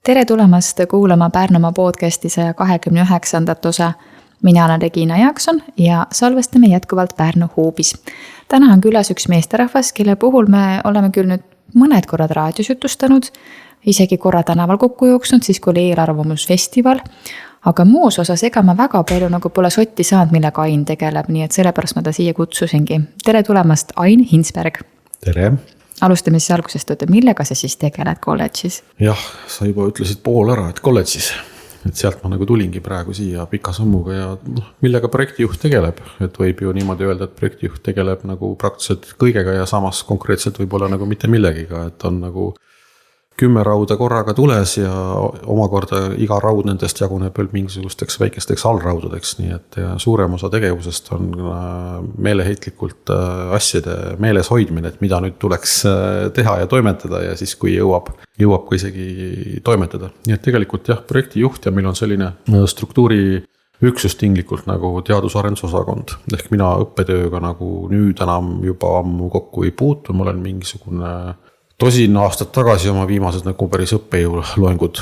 Tere tulemast kuulama Pärnumaa podcasti 129. osa. Mina olen Regina Jaakson ja salvestame jätkuvalt Pärnu Huubis. Täna on külas üks meesterahvas, kelle puhul me oleme küll nüüd mõned korrad raadios jutustanud, isegi korra tänaval kokku jooksnud, siis kui oli eelarvamusfestival, aga muus osas ega ma väga palju nagu pole sotti saanud, millega Ain tegeleb, nii et sellepärast ma ta siia kutsusingi. Tere tulemast, Ain Hinsberg. Tere! Alustame siis algusest, millega sa siis tegeled kolledžis? Jah, sa juba ütlesid pool ära, et kolledžis. Et sealt ma nagu tulingi praegu siia pika sammuga ja millega projektijuht tegeleb. Et võib ju niimoodi öelda, et projektijuht tegeleb nagu praktiliselt kõigega ja samas konkreetselt võib-olla nagu mitte millegiga. Et on nagu 10 rauda korraga tules ja omakorda iga raud nendest jaguneb veel mingisugusteks väikesteks allraudadeks. Nii et suurem osa tegevusest on meeleheitlikult asjade meeles hoidmine, et mida nüüd tuleks teha ja toimetada ja siis kui jõuab ka isegi toimetada. Nii et tegelikult jah, projektijuht ja meil on selline struktuuri üksus tinglikult nagu teadus-arendusosakond. Ehk mina õppetööga nagu nüüd enam juba ammu kokku ei puutu, ma olen mingisugune tosin aastat tagasi oma viimased nagu päris õppejõuloengud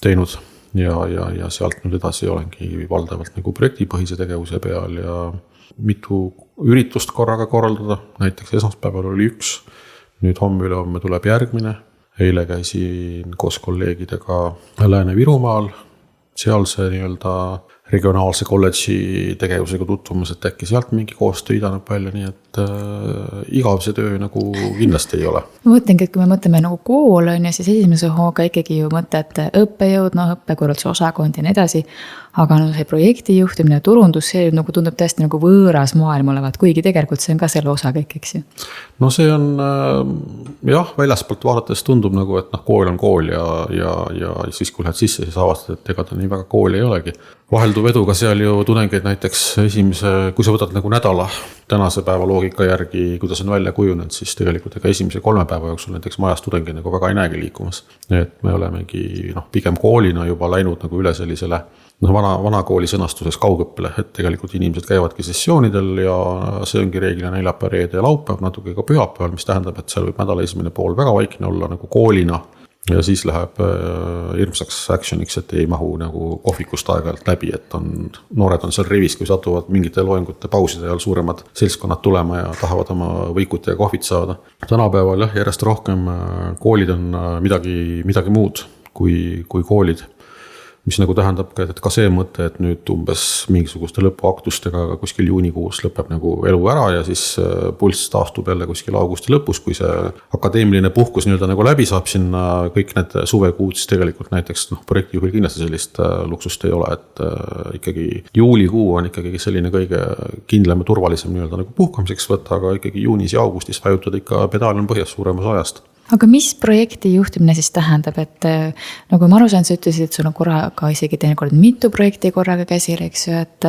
teinud ja sealt nüüd edasi olengi valdavalt nagu projektipõhise tegevuse peal ja mitu üritust korraga korraldada. Näiteks esmaspäeval oli üks, nüüd homme tuleb järgmine. Eile käisin koos kolleegidega Lääne-Virumaal, seal see nii-öelda regionaalse kolledži tegevusega tutvumas, et äkki sealt mingi koostöö idaneb välja, nii et igav see töö nagu kindlasti ei ole. Ma mõtlengi, et kui me mõtleme nagu kool on ja siis esimese hooga ikkagi ju mõtled õppejõud, õppekorralduse osakond ja nii edasi, aga see projektijuhtimine ja turundus, see nagu tundub tõesti nagu võõras maailm olevat, kuigi tegelikult see on ka selle osa kõik, eks ju? No see on jah, väljaspoolt vaadates tundub nagu, et kool on kool ja siis kui lähed sisse, siis avastad, et ega ta nii väga kool ei olegi. Vahelduv eduga seal ju tudengeid näiteks kui sa võtad nagu nädala tänase päeva loogika järgi, kuidas on välja kujunenud, siis tegelikult ega esimese 3 päeva jooksul näiteks majas tudengi nagu väga ei näegi liikumas. Et me olemegi pigem koolina juba läinud nagu üle sellisele vana kooli sõnastuses kaugõppele, et tegelikult inimesed käivadki sessioonidel ja see ongi reeglina neljapäev, reede ja laupäev, natuke ka pühapäeval, mis tähendab, et seal võib nädala esimene pool väga vaikne olla nagu koolina ja siis läheb hirmsaks actioniks, et ei mahu nagu kohvikust aeg-ajalt läbi, et noored on seal rivis, kui satuvad mingite loengute pauside ajal suuremad seltskonnad tulema ja tahavad oma võikut ja kohvit saada. Tänapäeval jah, järjest rohkem koolid on midagi muud kui koolid. Mis nagu tähendab, et ka see mõte, et nüüd umbes mingisuguste lõpuaktustega kuskil juunikuus lõpeb nagu elu ära ja siis pulss taastub jälle kuskil augusti lõpus, kui see akadeemiline puhkus nii-öelda nagu läbi saab sinna kõik need suvekuud, siis tegelikult näiteks projektijuhil kindlasti sellist luksust ei ole, et ikkagi juulikuu on ikkagi selline kõige kindlam ja turvalisem nii-öelda nagu puhkamiseks võtta, aga ikkagi juunis ja augustis vajutad ikka pedaal on põhjas suuremas ajast. Aga mis projekti juhtimine siis tähendab, et nagu ma aru saan, sa ütlesid, et sul on korraga isegi teinekord mitu projekti korraga käsil, eks ju, et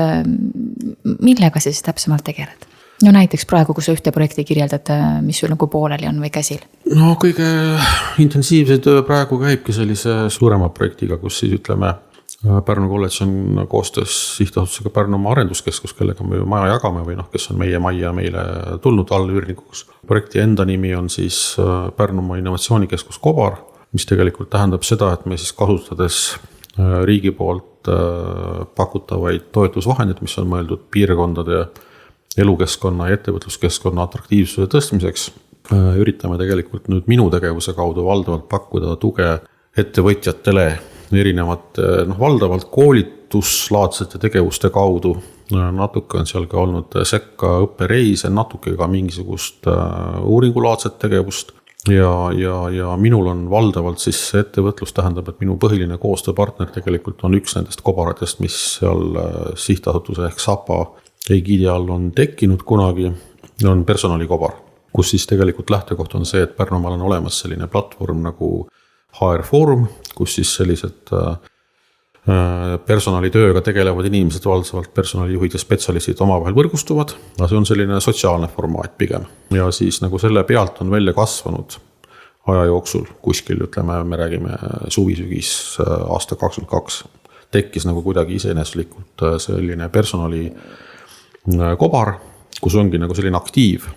millega siis täpsemalt tegeled? No näiteks praegu, kui sa ühte projekti kirjeldad, mis sul nagu pooleli on või käsil? No kõige intensiivse töö praegu käibki sellise suurema projektiga, kus siis ütleme Pärnu kolledž on koostöös sihtasutusega Pärnumaa arenduskeskus, kellega me maja jagame või kes on meie majja meile tulnud allüürnikuks. Projekti enda nimi on siis Pärnumaa innovatsioonikeskus Kobar, mis tegelikult tähendab seda, et me siis kasutades riigi poolt pakutavaid toetusvahendid, mis on mõeldud piirkondade elukeskkonna ja ettevõtluskeskkonna atraktiivsuse tõstmiseks, üritame tegelikult nüüd minu tegevuse kaudu valdavalt pakkuda tuge ettevõtjatele erinevat valdavalt koolituslaadsete tegevuste kaudu. Natuke on seal ka olnud sekka õppereise, natuke ka mingisugust uuringulaadset tegevust ja minul on valdavalt siis ettevõtlus tähendab, et minu põhiline koostööpartner tegelikult on üks nendest kobaratest, mis seal sihtasutuse ehk SAPA egiidi all on tekkinud kunagi, on personalikobar, kus siis tegelikult lähtekoht on see, et Pärnumaal on olemas selline platvorm nagu HR Foorum, kus siis sellised personalitööga tegelevad inimesed, valdavalt personalijuhid ja spetsialistid omavahel võrgustuvad, aga see on selline sotsiaalne formaat pigem. Ja siis nagu selle pealt on välja kasvanud aja jooksul kuskil, ütleme, me räägime suvisügis aasta 2022, tekkis nagu kuidagi iseeneslikult selline personali kobar, kus ongi nagu selline aktiiv,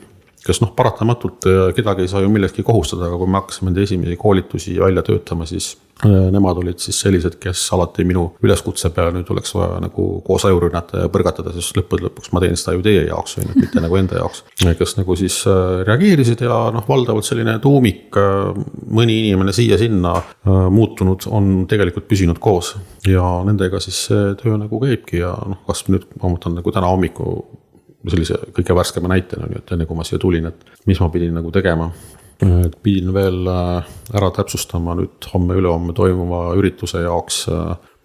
kes paratamatult kedagi ei saa ju millestki kohustada, aga kui me hakkasime esimesi koolitusi välja töötama, siis Nemad olid siis sellised, kes alati minu üleskutse peale nüüd oleks vaja nagu koos ajurünnata ja põrgatada, sest lõpuks ma teen seda ju teie jaoks või mitte nagu enda jaoks. Kes nagu siis reageerisid ja valdavalt selline tuumik, mõni inimene siia-sinna muutunud on tegelikult püsinud koos. Ja nendega siis see töö nagu käibki ja kas nüüd ma mõtlen nagu täna hommiku sellise kõige värskema näitena, et enne kui ma siia tulin, et mis ma pidin nagu tegema. Pidin veel ära täpsustama nüüd homme-ülehomme toimuva ürituse jaoks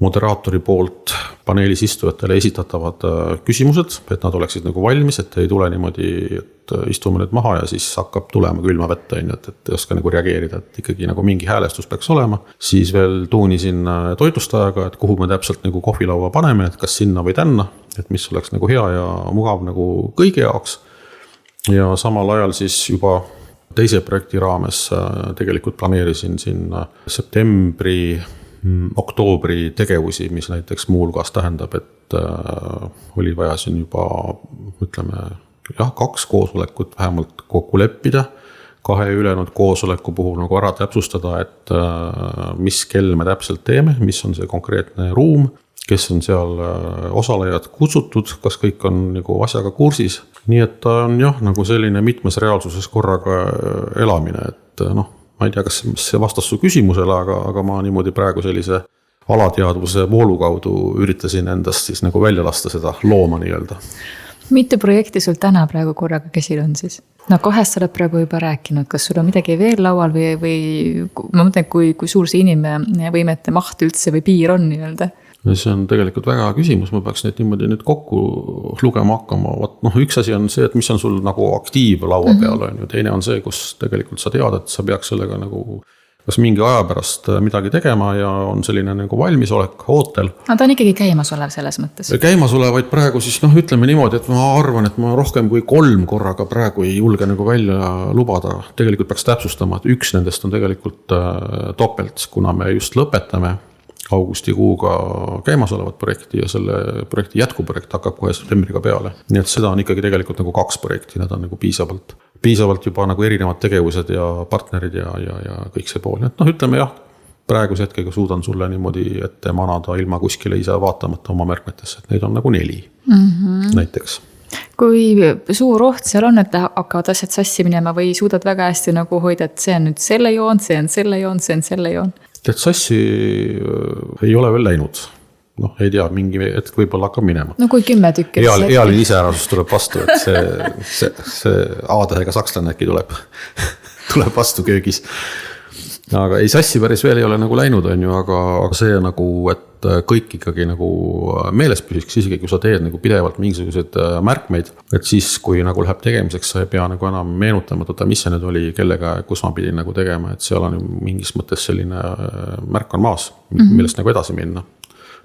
moderaatori poolt paneelis istujatele esitatavad küsimused, et nad oleksid nagu valmis, et ei tule niimoodi, et istume nüüd maha ja siis hakkab tulema külma vette, et ei oska nagu reageerida, et ikkagi nagu mingi häälestus peaks olema. Siis veel tuunisin toitlustajaga, et kuhu me täpselt nagu kohvilaua paneme, et kas sinna või tänna, et mis oleks nagu hea ja mugav nagu kõigi jaoks. Ja samal ajal siis juba teise projekti raames tegelikult planeerisin siin septembri, oktoobri tegevusi, mis näiteks muu hulgas tähendab, et oli vaja siin juba, ütleme, 2 koosolekut vähemalt kokku leppida, 2 ülejäänud koosoleku puhul nagu ära täpsustada, et mis kell me täpselt teeme, mis on see konkreetne ruum, kes on seal osalejad kutsutud, kas kõik on nagu asjaga kursis. Nii et ta on nagu selline mitmes reaalsuses korraga elamine, et ma ei tea, kas see vastas su küsimusele, aga ma niimoodi praegu sellise alateadvuse voolu kaudu üritasin endast siis nagu välja lasta seda looma nii-öelda. Mitu projekti sul täna praegu korraga käsil on siis? Kahest sa oled praegu juba rääkinud, kas sul on midagi veel laual või ma mõtlen, kui suur see inimvõimete maht üldse või piir on nii-öelda? See on tegelikult väga küsimus, ma peaks neid niimoodi nüüd kokku lugema hakkama. Üks asi on see, et mis on sul nagu aktiiv laua peal on ju, teine on see, kus tegelikult sa tead, et sa peaks sellega nagu kas mingi aja pärast midagi tegema ja on selline nagu valmisolek, ootel. Ta on ikkagi käimasolev selles mõttes. Käimasolevaid praegu siis ütleme niimoodi, et ma arvan, et ma rohkem kui 3 korraga praegu ei julge nagu välja lubada. Tegelikult peaks täpsustama, et üks nendest on tegelikult topelt, kuna me just lõpetame augustikuuga käimasolevat projekti ja selle projekti jätkuprojekt hakkab kohe septembriga peale. Nii et seda on ikkagi tegelikult nagu 2 projekti, need on nagu piisavalt juba nagu erinevad tegevused ja partnerid ja kõik see pool. Et ütleme jah, praeguse hetkega suudan sulle niimoodi ette manada ilma kuskile ise vaatamata oma märkmetesse, et neid on nagu 4 näiteks. Kui suur oht seal on, et hakkavad asjad sassi minema või suudad väga hästi nagu hoida, et see on nüüd selle joon, see on selle joon, see on selle joon? Et sassi ei ole veel läinud. Ei tea, mingi hetk võib-olla hakkab minema. Kui 10 tükki. Ealin iseärasus tuleb vastu, et see aadega sakslane äkki tuleb vastu köögis. Aga ei, sassi päris veel ei ole nagu läinud, on ju, aga see nagu, et kõik ikkagi nagu meeles püsiks, isegi kui sa teed nagu pidevalt mingisugused märkmeid, et siis, kui nagu läheb tegemiseks, sa ei pea nagu enam meenutama, mis see nüüd oli, kellega, kus ma pidin nagu tegema, et seal on mingis mõttes selline märk on maas, millest nagu edasi minna.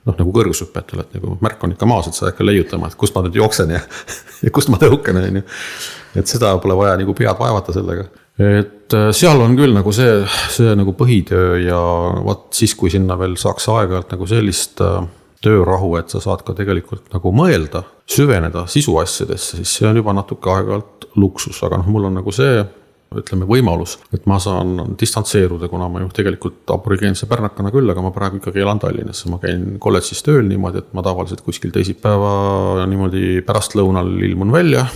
Nagu kõrgushüppetel, et nagu märk on ikka maas, et sa äkki leiutama, et kust ma nüüd jooksen ja kust ma tõuken, et seda pole vaja nagu pead vaevata sellega. Et seal on küll nagu see nagu põhitöö ja siis, kui sinna veel saaks aeg-ajalt nagu sellist töörahu, et sa saad ka tegelikult nagu mõelda, süveneda sisuasjadesse, siis see on juba natuke aeg-ajalt luksus, aga mul on nagu see, ütleme, võimalus, et ma saan distantseeruda, kuna ma ju tegelikult aborigeense pärnakana küll, aga ma praegu ikkagi elan Tallinnas. Ma käin kolledžis tööl niimoodi, et ma tavaliselt kuskil teisipäeva niimoodi pärastlõunal ilmun välja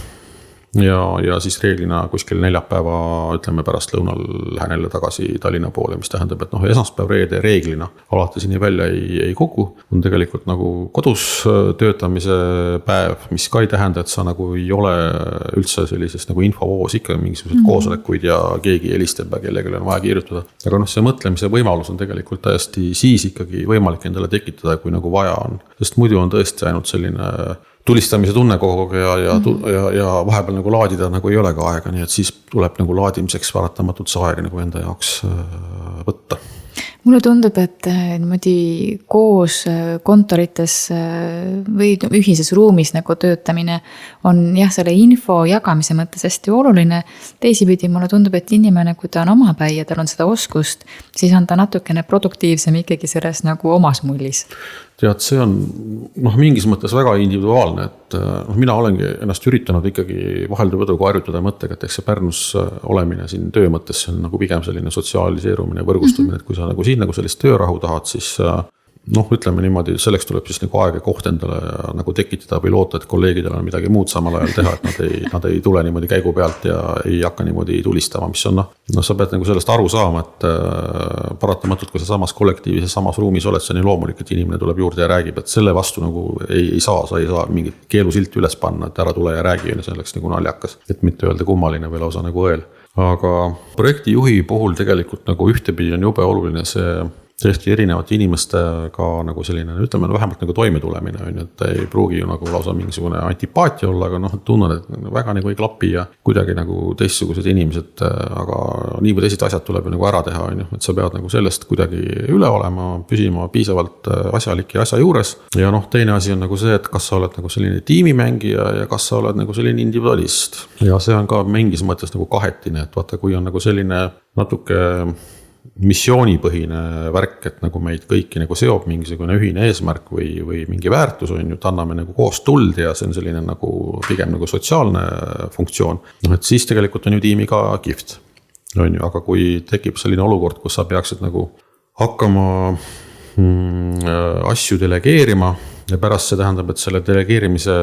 ja siis reeglina kuskil neljapäeva, ütleme, pärastlõunal lähen jälle tagasi Tallinna poole, mis tähendab, et esmaspäev reede reeglina alati sinni välja ei kogu. On tegelikult nagu kodus töötamise päev, mis ka ei tähenda, et sa nagu ei ole üldse sellises nagu infovoos ikka mingisugused koosolekuid ja keegi helistab ja kellegile on vaja kiirutada. Aga see mõtlemise võimalus on tegelikult täiesti siis ikkagi võimalik endale tekitada, kui nagu vaja on. Sest muidu on tõesti ainult selline tulistamise tunne kogu ja vahepeal nagu laadida nagu ei ole ka aega, nii et siis tuleb nagu laadimiseks varatamatult see aeg nagu enda jaoks võtta. Mulle tundub, et niimoodi koos kontorites või ühises ruumis nagu töötamine on selle info jagamise mõttes hästi oluline. Teisipidi mulle tundub, et inimene, kui ta on omapäi ja tal on seda oskust, siis on ta natukene produktiivsem ikkagi selles nagu omas mullis. tead, see on mingis mõttes väga individuaalne, et mina olengi ennast üritanud ikkagi vahelduv veduga harjutada mõttega, et eks see Pärnus olemine siin töö mõttes on nagu pigem selline sotsialiseerumine, võrgustumine, et kui sa nagu siin nagu sellist töörahu tahad, siis ütleme niimoodi, selleks tuleb siis nagu aeg ja koht endale nagu tekitada või loota, et kolleegidel on midagi muud samal ajal teha, et nad ei tule niimoodi käigu pealt ja ei hakka niimoodi tulistama, mis on sa pead nagu sellest aru saama, et paratamatult, kui sa samas kollektiivis ja samas ruumis oled, see on nii loomulik, et inimene tuleb juurde ja räägib, et selle vastu nagu sa ei saa mingit keelusilti üles panna, et ära tule ja räägi, see oleks nagu naljakas, et mitte öelda kummaline või lausa nagu õel. Aga projektijuhi puhul tegelikult nagu ühtepidi on jube oluline see tõesti erinevate inimestega nagu selline, ütleme vähemalt nagu toimetulemine on, et ei pruugi ju nagu lausa mingisugune antipaatia olla, aga tunnen, et väga nagu ei klapi ja kuidagi nagu teistsugused inimesed, aga nii või teised asjad tuleb nagu ära teha, on, et sa pead nagu sellest kuidagi üle olema, püsima piisavalt asjalik ja asja juures. Ja teine asi on nagu see, et kas sa oled nagu selline tiimimängija ja kas sa oled nagu selline individualist. Ja see on ka mingis mõttes nagu kahetine, et vaata, kui on nagu selline natuke missioonipõhine värk, et nagu meid kõiki nagu seob mingisugune ühine eesmärk või mingi väärtus on ju, et anname nagu koos tuld ja see on selline nagu pigem nagu sotsiaalne funktsioon. Et siis tegelikult on ju tiimiga kihvt. On ju, aga kui tekib selline olukord, kus sa peaksid nagu hakkama asju delegeerima ja pärast see tähendab, et selle delegeerimise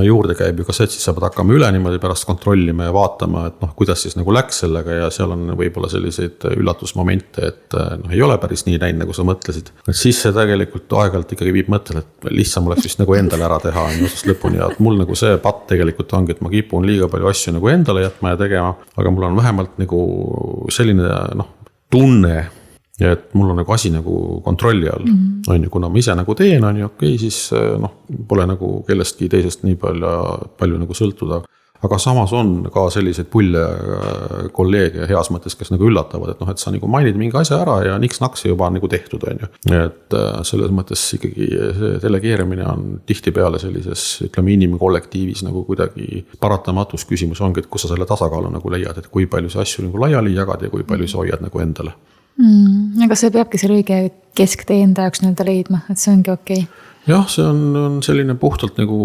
juurde käib ju ka see, et siis sa pead hakkama üle niimoodi pärast kontrollima ja vaatama, et kuidas siis nagu läks sellega ja seal on võib-olla selliseid üllatusmomente, et ei ole päris nii näinud, nagu sa mõtlesid. Et siis see tegelikult aeg-ajalt ikkagi viib mõttele, et lihtsam oleks vist nagu endale ära teha otsast lõpuni ja et mul nagu see patt tegelikult ongi, et ma kipun liiga palju asju nagu endale jätma ja tegema, aga mul on vähemalt nagu selline tunne, ja et mul on nagu asi nagu kontrolli all, on ju, kuna ma ise nagu teen, on ju, okei, siis pole nagu kellestki teisest nii palju nagu sõltuda. Aga samas on ka selliseid pulle kolleege heas mõttes, kes nagu üllatavad, et sa nagu mainid mingi asja ära ja niks-naks juba on nagu tehtud, on ju. Et selles mõttes ikkagi see delegeerimine on tihtipeale sellises, ütleme, inimkollektiivis nagu kuidagi paratamatus küsimus ongi, et kus sa selle tasakaalu nagu leiad, et kui palju see asju nagu laiali jagad ja kui palju sa hoiad nagu endale. Aga see peabki selle õige kesktee enda jaoks nii-öelda leidma, et see ongi okei. Jah, see on selline puhtalt nagu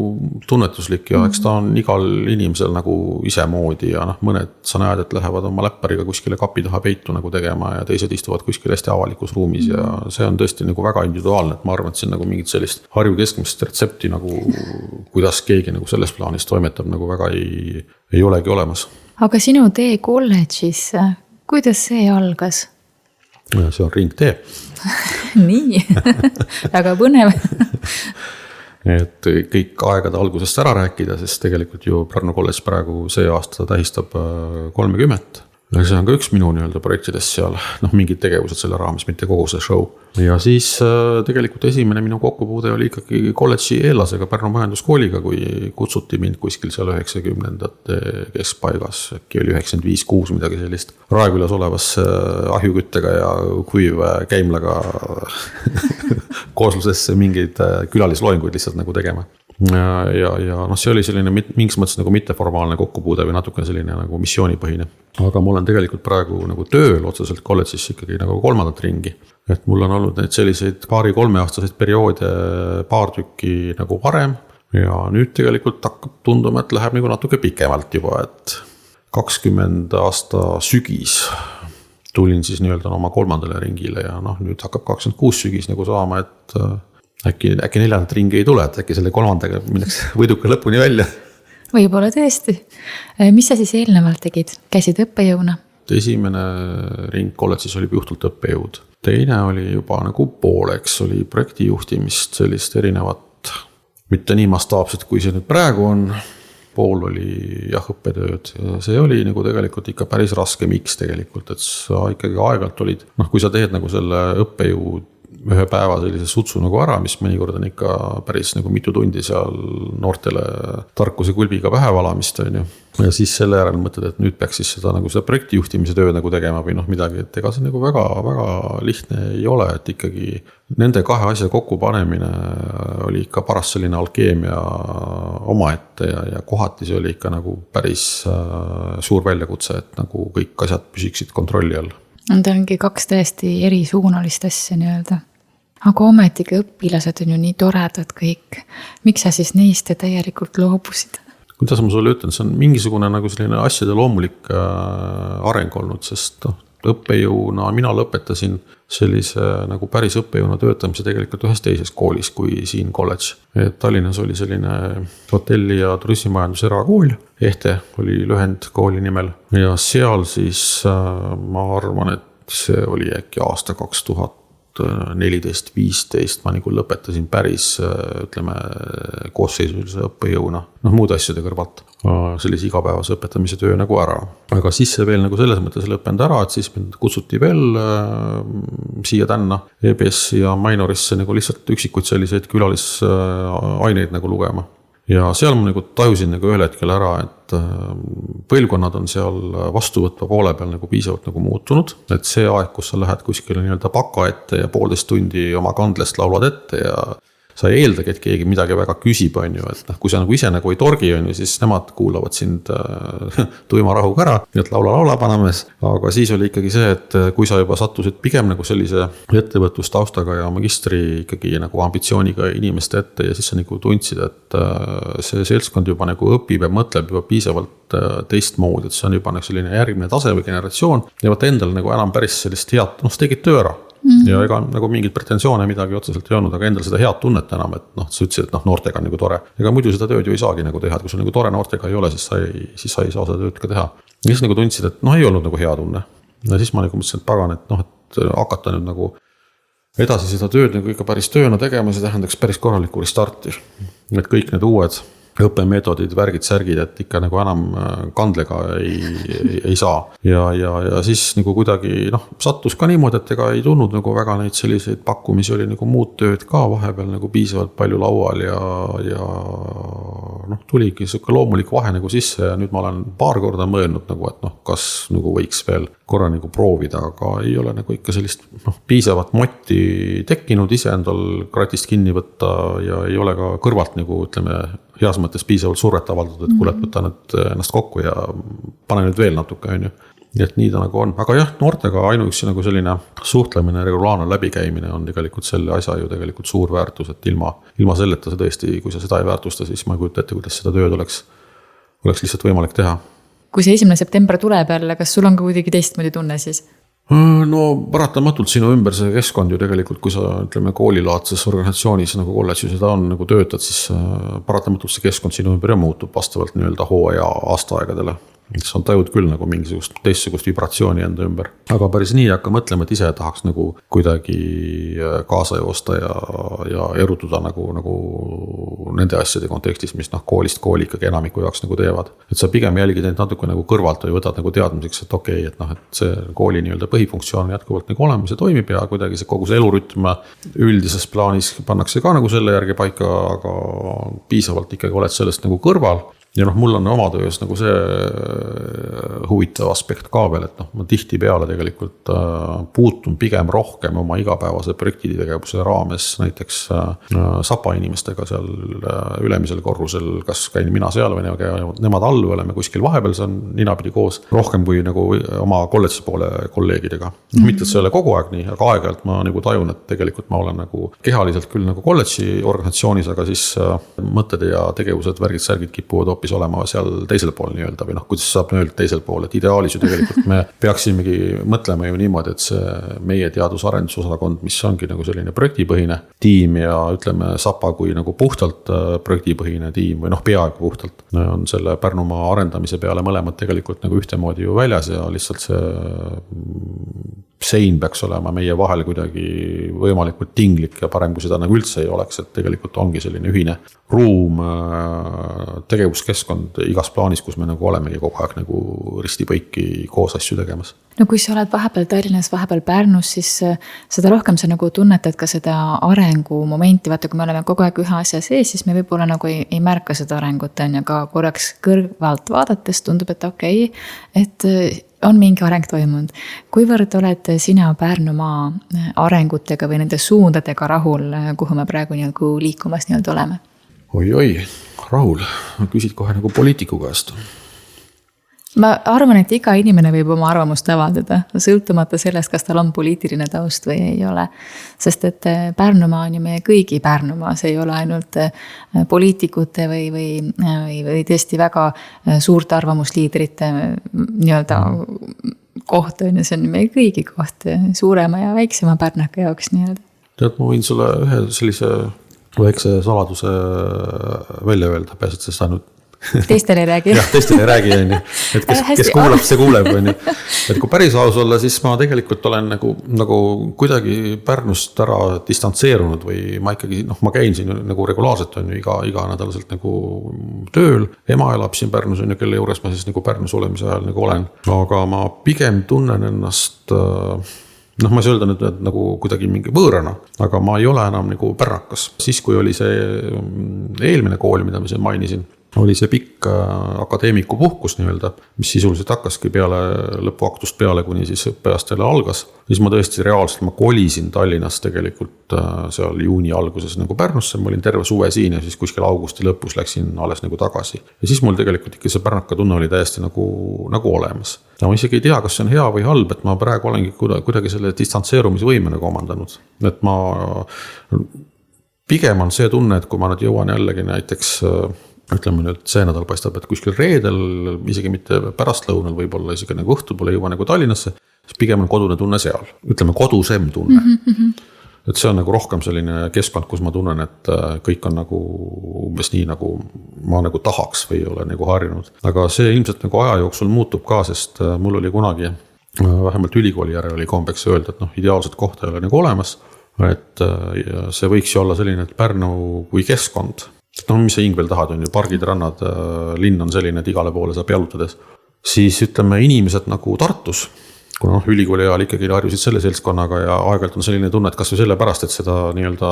tunnetuslik ja eks ta on igal inimesel nagu ise moodi ja mõned sa näed, et lähevad oma läppariga kuskile kapi taha peitu nagu tegema ja teised istuvad kuskil hästi avalikus ruumis ja see on tõesti nagu väga individuaalne, et ma arvan, et siin nagu mingit sellist Harju keskmist retsepti nagu kuidas keegi nagu selles plaanis toimetab nagu väga ei olegi olemas. Aga sinu tee kolledžis, kuidas see algas? See on ringtee. Nii, väga põnev. Et kõik aegade algusest ära rääkida, sest tegelikult ju Pärnu kolledž praegu see aasta tähistab 30. Ja see on ka üks minu nii-öelda projektidest seal, mingid tegevused selle raames, mitte kogu see show. Ja siis tegelikult esimene minu kokkupuude oli ikkagi kolledži eellasega Pärnu majanduskooliga, kui kutsuti mind kuskil seal 90ndate keskpaigas, äkki oli 95-6 midagi sellist. Raekülas olevas ahjuküttega ja kuiv käimlaga kooslusesse mingeid külalisloenguid lihtsalt nagu tegema. Ja see oli selline mingis mõttes nagu mitteformaalne kokkupuude või natuke selline nagu missioonipõhine. Aga mul on tegelikult praegu nagu tööl otseselt kolledžis ikkagi nagu 3. ringi. Et mul on olnud neid selliseid 2-3 aastaseid perioode paar tükki nagu varem ja nüüd tegelikult hakkab tunduma, et läheb nagu natuke pikemalt juba, et 20 aasta sügis tulin siis nii-öelda oma 3. ringile ja nüüd hakkab 26 sügis nagu saama, et äkki 4. ringi ei tule, et äkki selle 3. minnaks võiduka lõpuni välja. Võib-olla tõesti. Mis sa siis eelnevalt tegid? Käisid õppejõuna? Esimene ring kolledžis oli juhtult õppejõud. Teine oli juba nagu pooleks, oli projektijuhtimist sellist erinevat, mitte nii mastaapset, kui see nüüd praegu on. Pool oli õppetööd ja see oli nagu tegelikult ikka päris raske miks tegelikult, et sa ikkagi aegalt olid, kui sa teed nagu selle õppejõud ühe päeva sellise sutsu nagu ära, mis mõnikord on ikka päris nagu mitu tundi seal noortele tarkuse kulbiga pähe valamist, on ju. Ja siis selle järel mõtled, et nüüd peaks siis seda projektijuhtimise töö nagu tegema või midagi, et ega see nagu väga, väga lihtne ei ole, et ikkagi nende kahe asja kokku panemine oli ikka paras selline alkeemia omaette ja kohati see oli ikka nagu päris suur väljakutse, et nagu kõik asjad püsiksid kontrolli all. Ta ongi 2 täiesti erisuunalist asja nii-öelda. Aga ometigi õpilased on ju nii toredad kõik. Miks sa siis neist täielikult loobusid? Kuidas ma sulle ütlen, see on mingisugune nagu selline asjade loomulik areng olnud, sest õppejõuna mina lõpetasin sellise nagu päris õppejõuna töötamise tegelikult ühes teises koolis kui siin kolledž. Tallinnas oli selline hotelli- ja turismimajandus erakool, EHTE oli lühend kooli nimel ja seal siis ma arvan, et see oli äkki aasta 2014-15, ma nagu lõpetasin päris, ütleme, koosseisulise õppejõuna, muude asjade kõrvalt, sellise igapäevase õpetamise töö nagu ära. Aga siis see veel nagu selles mõttes lõppenud ära, et siis mind kutsuti veel siia tänna EBS ja Minorisse nagu lihtsalt üksikuid selliseid külalisaineid nagu lugema. Ja seal ma nagu tajusin nagu ühel hetkel ära, et põlvkonnad on seal vastuvõtva poole peal nagu piisavalt nagu muutunud. Et see aeg, kus sa lähed kuskile nii-öelda baka ette ja 1,5 tundi oma kandlest laulad ette ja sa ei eeldagi, et keegi midagi väga küsib, on ju, et kui sa nagu ise nagu ei torgi, on ju, siis nemad kuulavad sind tuima rahuga ära, nii et laula panames. Aga siis oli ikkagi see, et kui sa juba sattusid pigem nagu sellise ettevõtlustaustaga ja magistri ikkagi nagu ambitsiooniga inimeste ette ja siis sa nagu tundsid, et see seltskond juba nagu õpib ja mõtleb juba piisavalt teistmoodi, et see on juba nagu selline järgmine tase või generatsioon ja vaat endal nagu enam päris sellist head, sa tegid töö ära. Ja ega nagu mingid pretensioone midagi otseselt ei olnud, aga endal seda head tunnet enam, et sa ütlesid, et noortega on nagu tore. Ega muidu seda tööd ju ei saagi nagu teha, et kui sul nagu tore noortega ei ole, siis sa ei saa seda tööd ka teha. Ja siis nagu tundsid, et ei olnud nagu hea tunne. Ja siis ma nagu mõtlesin, et pagan, et hakata nüüd nagu edasi seda tööd nagu ikka päris tööna tegema, see tähendaks päris korralikku restarti. Et kõik need uued õppemeetodid, värgid, särgid, et ikka nagu enam kandlega ei saa. Ja siis nagu kuidagi sattus ka niimoodi, et ega ei tulnud nagu väga neid selliseid pakkumisi, oli nagu muud tööd ka vahepeal nagu piisavalt palju laual ja tuligi selline loomulik vahe nagu sisse ja nüüd ma olen paar korda mõelnud nagu, et kas nagu võiks veel korra nagu proovida, aga ei ole nagu ikka sellist piisavat motti tekkinud ise endal kratist kinni võtta ja ei ole ka kõrvalt nagu ütleme heas mõttes piisavalt survet avaldatud, et kuule, võta nüüd ennast kokku ja pane nüüd veel natuke, on ju. Et nii ta nagu on. Aga jah, noortega ainuüksi nagu selline suhtlemine, regulaarne läbikäimine on tegelikult selle asja ju tegelikult suur väärtus, et ilma selleta see tõesti, kui sa seda ei väärtusta, siis ma ei kujuta ette, kuidas seda tööd oleks lihtsalt võimalik teha. Kui see 1. september tuleb jälle, kas sul on ka kuidagi teistmoodi tunne siis? No paratamatult sinu ümber see keskkond ju tegelikult, kui sa ütleme koolilaadses organisatsioonis nagu kolledži seda on nagu töötad, siis paratamatult see keskkond sinu ümber muutub vastavalt nii-öelda hooaja aastaaegadele. Sa tajud küll nagu mingisugust teistsugust vibratsiooni enda ümber. Aga päris nii hakka mõtlema, et ise tahaks nagu kuidagi kaasa joosta ja erutuda nagu nende asjade kontekstis, mis koolist kooli ikkagi enamiku jaoks nagu teevad. Et sa pigem jälgid neid natuke nagu kõrvalt või võtad nagu teadmiseks, et okei, et see kooli nii-öelda põhifunktsioon on jätkuvalt nagu olemas ja toimib ja kuidagi see kogu see elurütm üldises plaanis pannakse ka nagu selle järgi paika, aga piisavalt ikkagi oled sellest nagu kõrval. Ja mul on oma töös nagu see huvitav aspekt ka veel, et ma tihti peale tegelikult puutun pigem rohkem oma igapäevase projektitegevuse raames näiteks SAPA inimestega seal ülemisel korrusel, kas käin mina seal või nemad all või oleme kuskil vahepeal, see on ninapidi koos rohkem kui nagu oma kolledži poole kolleegidega. Mitte, et see ei ole kogu aeg nii, aga aeg-ajalt ma nagu tajun, et tegelikult ma olen nagu kehaliselt küll nagu kolledži organisatsioonis, aga siis mõtted ja tegevused, värgid, särgid kipuvad hoopis olema seal teisel pool nii-öelda või kuidas saab öelda teisel pool, et ideaalis ju tegelikult me peaksimegi mõtlema ju niimoodi, et see meie teadus-arendusosakond, mis ongi nagu selline projektipõhine tiim ja ütleme SAPA kui nagu puhtalt projektipõhine tiim või peaaegu puhtalt on selle Pärnumaa arendamise peale mõlemad tegelikult nagu ühtemoodi ju väljas ja lihtsalt see sein peaks olema meie vahel kuidagi võimalikult tinglik ja parem, kui seda nagu üldse ei oleks, et tegelikult ongi selline ühine ruum, tegevuskeskkond igas plaanis, kus me nagu olemegi kogu aeg nagu ristipõiki koos asju tegemas. No kui sa oled vahepeal Tallinnas, vahepeal Pärnus, siis seda rohkem sa nagu tunnetad ka seda arengumomenti, vaata kui me oleme kogu aeg ühe asja sees, siis me võib-olla nagu ei märka seda arengut, aga korraks kõrvalt vaadates tundub, et okei, et on mingi areng toimunud. Kuivõrd oled sina Pärnumaa arengutega või nende suundadega rahul, kuhu me praegu nagu liikumas nii-öelda oleme? Oi, rahul. Küsid kohe nagu poliitiku käest. ma arvan, et iga inimene võib oma arvamust avaldada, sõltumata sellest, kas tal on poliitiline taust või ei ole. Sest et Pärnumaa on ju meie kõigi Pärnumaa, see ei ole ainult poliitikute või tõesti väga suurte arvamusliidrite nii-öelda koht on ja see on meie kõigi koht, suurema ja väiksema pärnaka jaoks nii-öelda. Tead, ma võin sulle ühe sellise väikse saladuse välja öelda, pääsed sest ainult teistele ei räägi. Jah, teistele ei räägi, on ju. Et kes kuulab, see kuuleb, on ju. Et kui päris aus olla, siis ma tegelikult olen nagu kuidagi Pärnust ära distantseerunud või ma ikkagi, ma käin siin nagu regulaarselt, on ju, iga nädalaselt nagu tööl. Ema elab siin Pärnus, on ju, kelle juures ma siis nagu Pärnus olemise ajal nagu olen. Aga ma pigem tunnen ennast, ma ei saa öelda nüüd nagu kuidagi mingi võõrana, aga ma ei ole enam nagu pärnakas. Siis, kui oli see eelmine kool, mida ma siin mainisin, oli see pikk akadeemiku puhkus nii-öelda, mis sisuliselt hakkaski peale lõpuaktust peale, kuni siis õppeastele algas. Siis ma tõesti reaalselt, ma kolisin Tallinnas tegelikult seal juuni alguses nagu Pärnusse, ma olin terve suve siin ja siis kuskil augusti lõpus läksin alles nagu tagasi. Ja siis mul tegelikult ikka see pärnaka tunne oli täiesti nagu olemas. Ja ma isegi ei tea, kas see on hea või halb, et ma praegu olengi kuidagi selle distantseerumisvõime nagu omandanud. Et ma pigem on see tunne, et kui ma nüüd jõuan jällegi näiteks ütleme nüüd, see nädal paistab, et kuskil reedel, isegi mitte pärastlõunal, võib-olla isegi nagu õhtul pole jõua nagu Tallinnasse, siis pigem on kodune tunne seal. Ütleme kodusem tunne. Et see on nagu rohkem selline keskkond, kus ma tunnen, et kõik on nagu umbes nii, nagu ma nagu tahaks või ei ole nagu harjunud. Aga see ilmselt nagu aja jooksul muutub ka, sest mul oli kunagi, vähemalt ülikooli järel oli kombeks öelda, et ideaalset kohta ei ole nagu olemas. Et see võiks ju olla selline, et Pärnu kui keskkond, mis sa hing veel tahad, on ju, pargid, rannad, linn on selline, et igale poole saab jalutades. Siis ütleme inimesed nagu Tartus, kuna ülikooli ajal ikkagi harjusid selle seltskonnaga ja aegalt on selline tunne, et kas või selle pärast, et seda nii-öelda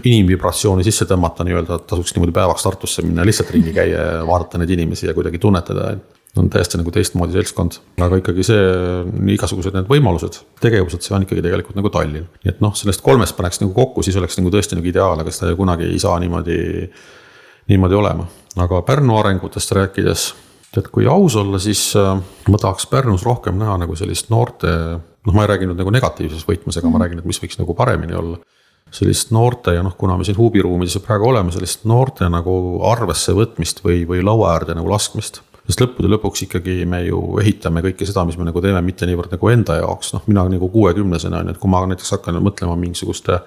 inimvibratsiooni sisse tõmmata nii-öelda, tasuks niimoodi päevaks Tartusse minna, lihtsalt ringi käia ja vaadata neid inimesi ja kuidagi tunnetada, on täiesti nagu teistmoodi seltskond. Aga ikkagi see, igasugused need võimalused, tegevused, see on ikkagi tegelikult nagu Tallinn. Nii et sellest 3 paneks nagu kokku, siis oleks nagu tõesti nagu ideaal, aga seda kunagi ei saa niimoodi olema. Aga Pärnu arengutest rääkides, et kui aus olla, siis ma tahaks Pärnus rohkem näha nagu sellist noorte, ma ei räägi nüüd nagu negatiivses võitmes, aga ma räägin, et mis võiks nagu paremini olla. Sellist noorte ja kuna me siin huubiruumides praegu oleme, sellist noorte nagu arvesse võtmist või laua äärde nagu laskmist. Sest lõppude lõpuks ikkagi me ju ehitame kõike seda, mis me nagu teeme mitte niivõrd nagu enda jaoks. Mina nagu 60-sena, et kui ma näiteks hakkan mõtlema mingisuguste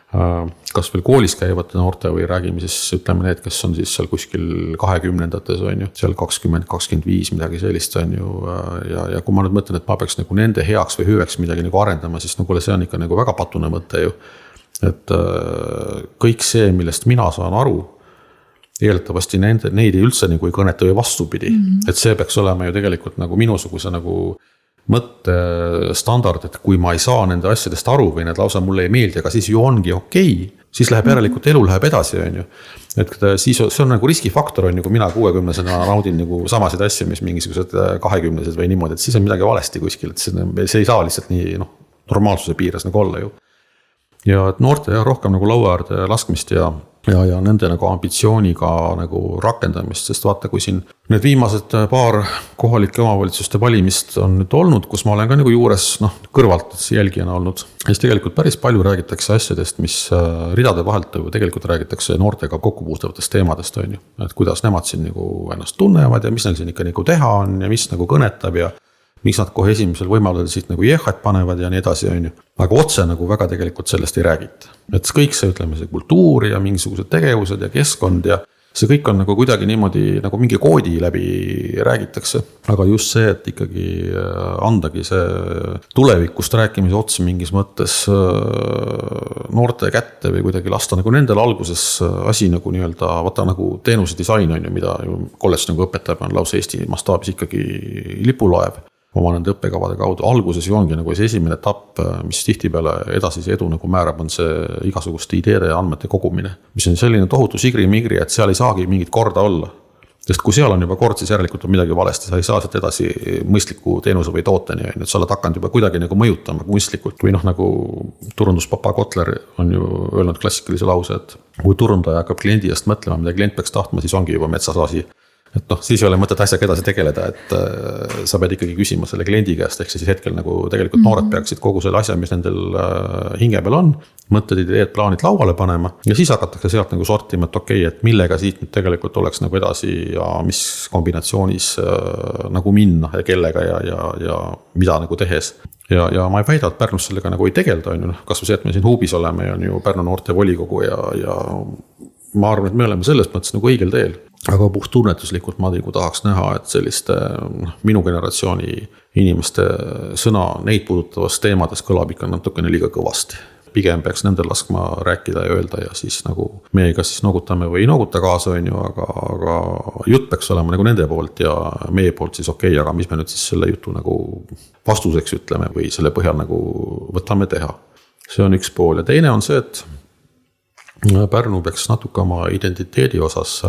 kas veel koolis käivate noorte või räägime siis ütleme need, kes on siis seal kuskil 20-ndates on ju, seal 20-25 midagi sellist on ju ja kui ma nüüd mõtlen, et ma peaks nagu nende heaks või hüveks midagi nagu arendama, siis nagu see on ikka nagu väga patune mõte ju. Et kõik see, millest mina saan aru, eeldatavasti neid ei üldse nagu ei kõneta või vastupidi. Et see peaks olema ju tegelikult nagu minusuguse nagu mõttestandard, et kui ma ei saa nende asjadest aru või need lausa mulle ei meeldi, aga siis ju ongi okei, siis läheb järelikult elu läheb edasi, on ju. Et siis see on nagu riskifaktor, on ju, kui mina 60-sena naudin nagu samasid asju, mis mingisugused 20-sed või niimoodi, et siis on midagi valesti kuskil, et see ei saa lihtsalt nii normaalsuse piires nagu olla ju. Ja et noorte rohkem nagu lauaäärde laskmist ja nende nagu ambitsiooniga nagu rakendamist, sest vaata, kui siin need viimased paar kohalike omavalitsuste valimist on nüüd olnud, kus ma olen ka nagu juures kõrvalt jälgijana olnud. Siis tegelikult päris palju räägitakse asjadest, mis ridade vahelt tegelikult räägitakse noortega kokkupuutuvatest teemadest, on ju. Et kuidas nemad siin nagu ennast tunnevad ja mis neil siin ikka nagu teha on ja mis nagu kõnetab ja miks nad kohe esimesel võimalusel siit nagu jehhat panevad ja nii edasi, on ju. Aga otse nagu väga tegelikult sellest ei räägita. Et kõik see, ütleme, see kultuur ja mingisugused tegevused ja keskkond ja see kõik on nagu kuidagi niimoodi nagu mingi koodi läbi räägitakse. Aga just see, et ikkagi andagi see tulevikust rääkimise otsa mingis mõttes noorte kätte või kuidagi lasta nagu nendel alguses asi nagu nii-öelda, vaata nagu teenuse disain on ju, mida kolledž nagu õpetab on lausa Eesti mastaabis ikkagi lipulaev oma nende õppekavade kaudu. Alguses ju ongi nagu see esimene etapp, mis tihtipeale edasise edu nagu määrab, on see igasuguste ideede ja andmete kogumine, mis on selline tohutu sigri-migri, et seal ei saagi mingit korda olla. Sest kui seal on juba kord, siis järelikult on midagi valesti, sa ei saa sealt edasi mõistliku teenuse või tooteni, et sa oled hakanud juba kuidagi nagu mõjutama kunstlikult. Või nagu turunduspapa Kotler on ju öelnud klassikalise lause, et kui turundaja hakkab kliendi eest mõtlema, mida klient peaks tahtma, siis ongi juba metsas asi. et noh, siis ei ole mõtet asjaga edasi tegeleda, et sa pead ikkagi küsima selle kliendi käest, ehk siis hetkel nagu tegelikult noored peaksid kogu selle asja, mis nendel hinge peal on, mõtted, ideed, plaanid lauale panema ja siis hakatakse sealt nagu sortima, et okei, et millega siit nüüd tegelikult oleks nagu edasi ja mis kombinatsioonis nagu minna ja kellega ja mida nagu tehes. Ja ma ei väida, et Pärnus sellega nagu ei tegelda, on ju, kas või see, et me siin Huubis oleme ja on ju Pärnu noorte volikogu ja ma arvan, et me oleme selles mõttes nagu õigel teel. Aga puht tunnetuslikult ma nagu tahaks näha, et selliste minu generatsiooni inimeste sõna neid puudutavast teemades kõlab ikka natukene liiga kõvasti. Pigem peaks nendel laskma rääkida ja öelda ja siis nagu meie kas siis noogutame või ei nooguta kaasa, on ju, aga jutt peaks olema nagu nende poolt ja meie poolt siis okei, aga mis me nüüd siis selle jutu nagu vastuseks ütleme või selle põhjal nagu võtame teha. See on üks pool ja teine on see, et Pärnu peaks natuke oma identiteedi osas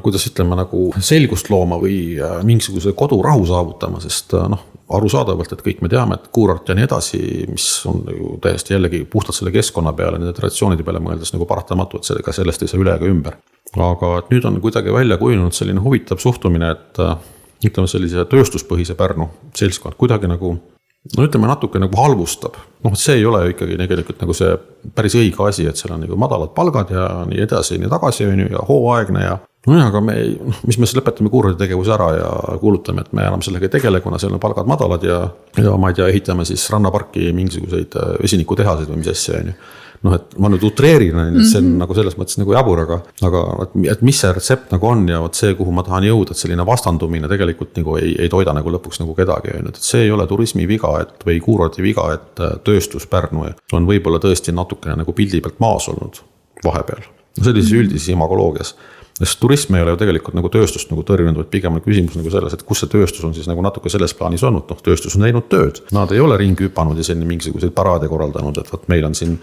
kuidas ütleme nagu selgust looma või mingisuguse kodurahu saavutama, sest noh, arusaadavalt, et kõik me teame, et kuurort ja nii edasi, mis on ju täiesti jällegi puhtalt selle keskkonna peale, nende traditsioonide peale mõeldes nagu paratamatu, et sellest ei saa üle ega ümber. Aga et nüüd on kuidagi välja kujunenud selline huvitav suhtumine, et ütleme sellise tööstuspõhise Pärnu seltskond kuidagi nagu no ütleme natuke nagu halvustab. Noh, see ei ole ikkagi tegelikult nagu see päris õige asi, et seal on nagu madalad palgad ja nii edasi ja nii tagasi ja hooaegne ja no jah, aga mis me siis lõpetame kuurordi tegevuse ära ja kuulutame, et me enam sellega ei tegele, kuna seal on palgad madalad ja ma ei tea, ehitame siis rannaparki mingisuguseid vesinikutehaseid või mis asja on ju. Noh, et ma nüüd utreerin, et see on nagu selles mõttes nagu jabur, aga et mis see retsept nagu on ja see, kuhu ma tahan jõuda, et selline vastandumine tegelikult nagu ei toida nagu lõpuks nagu kedagi. Et see ei ole turismi viga või kuurordi viga, et tööstus Pärnu on võib-olla tõesti natukene nagu pildi pealt maas olnud vahepeal. Sellises üldises imagoloogias. Sest turism ei ole ju tegelikult nagu tööstust nagu tõrjunud, vaid pigem on küsimus nagu selles, et kus see tööstus on siis nagu natuke selles plaanis olnud. Noh, tööstus on teinud tööd. Nad ei ole ringi hüpanud ja selline mingisuguseid paraade korraldanud, et meil on siin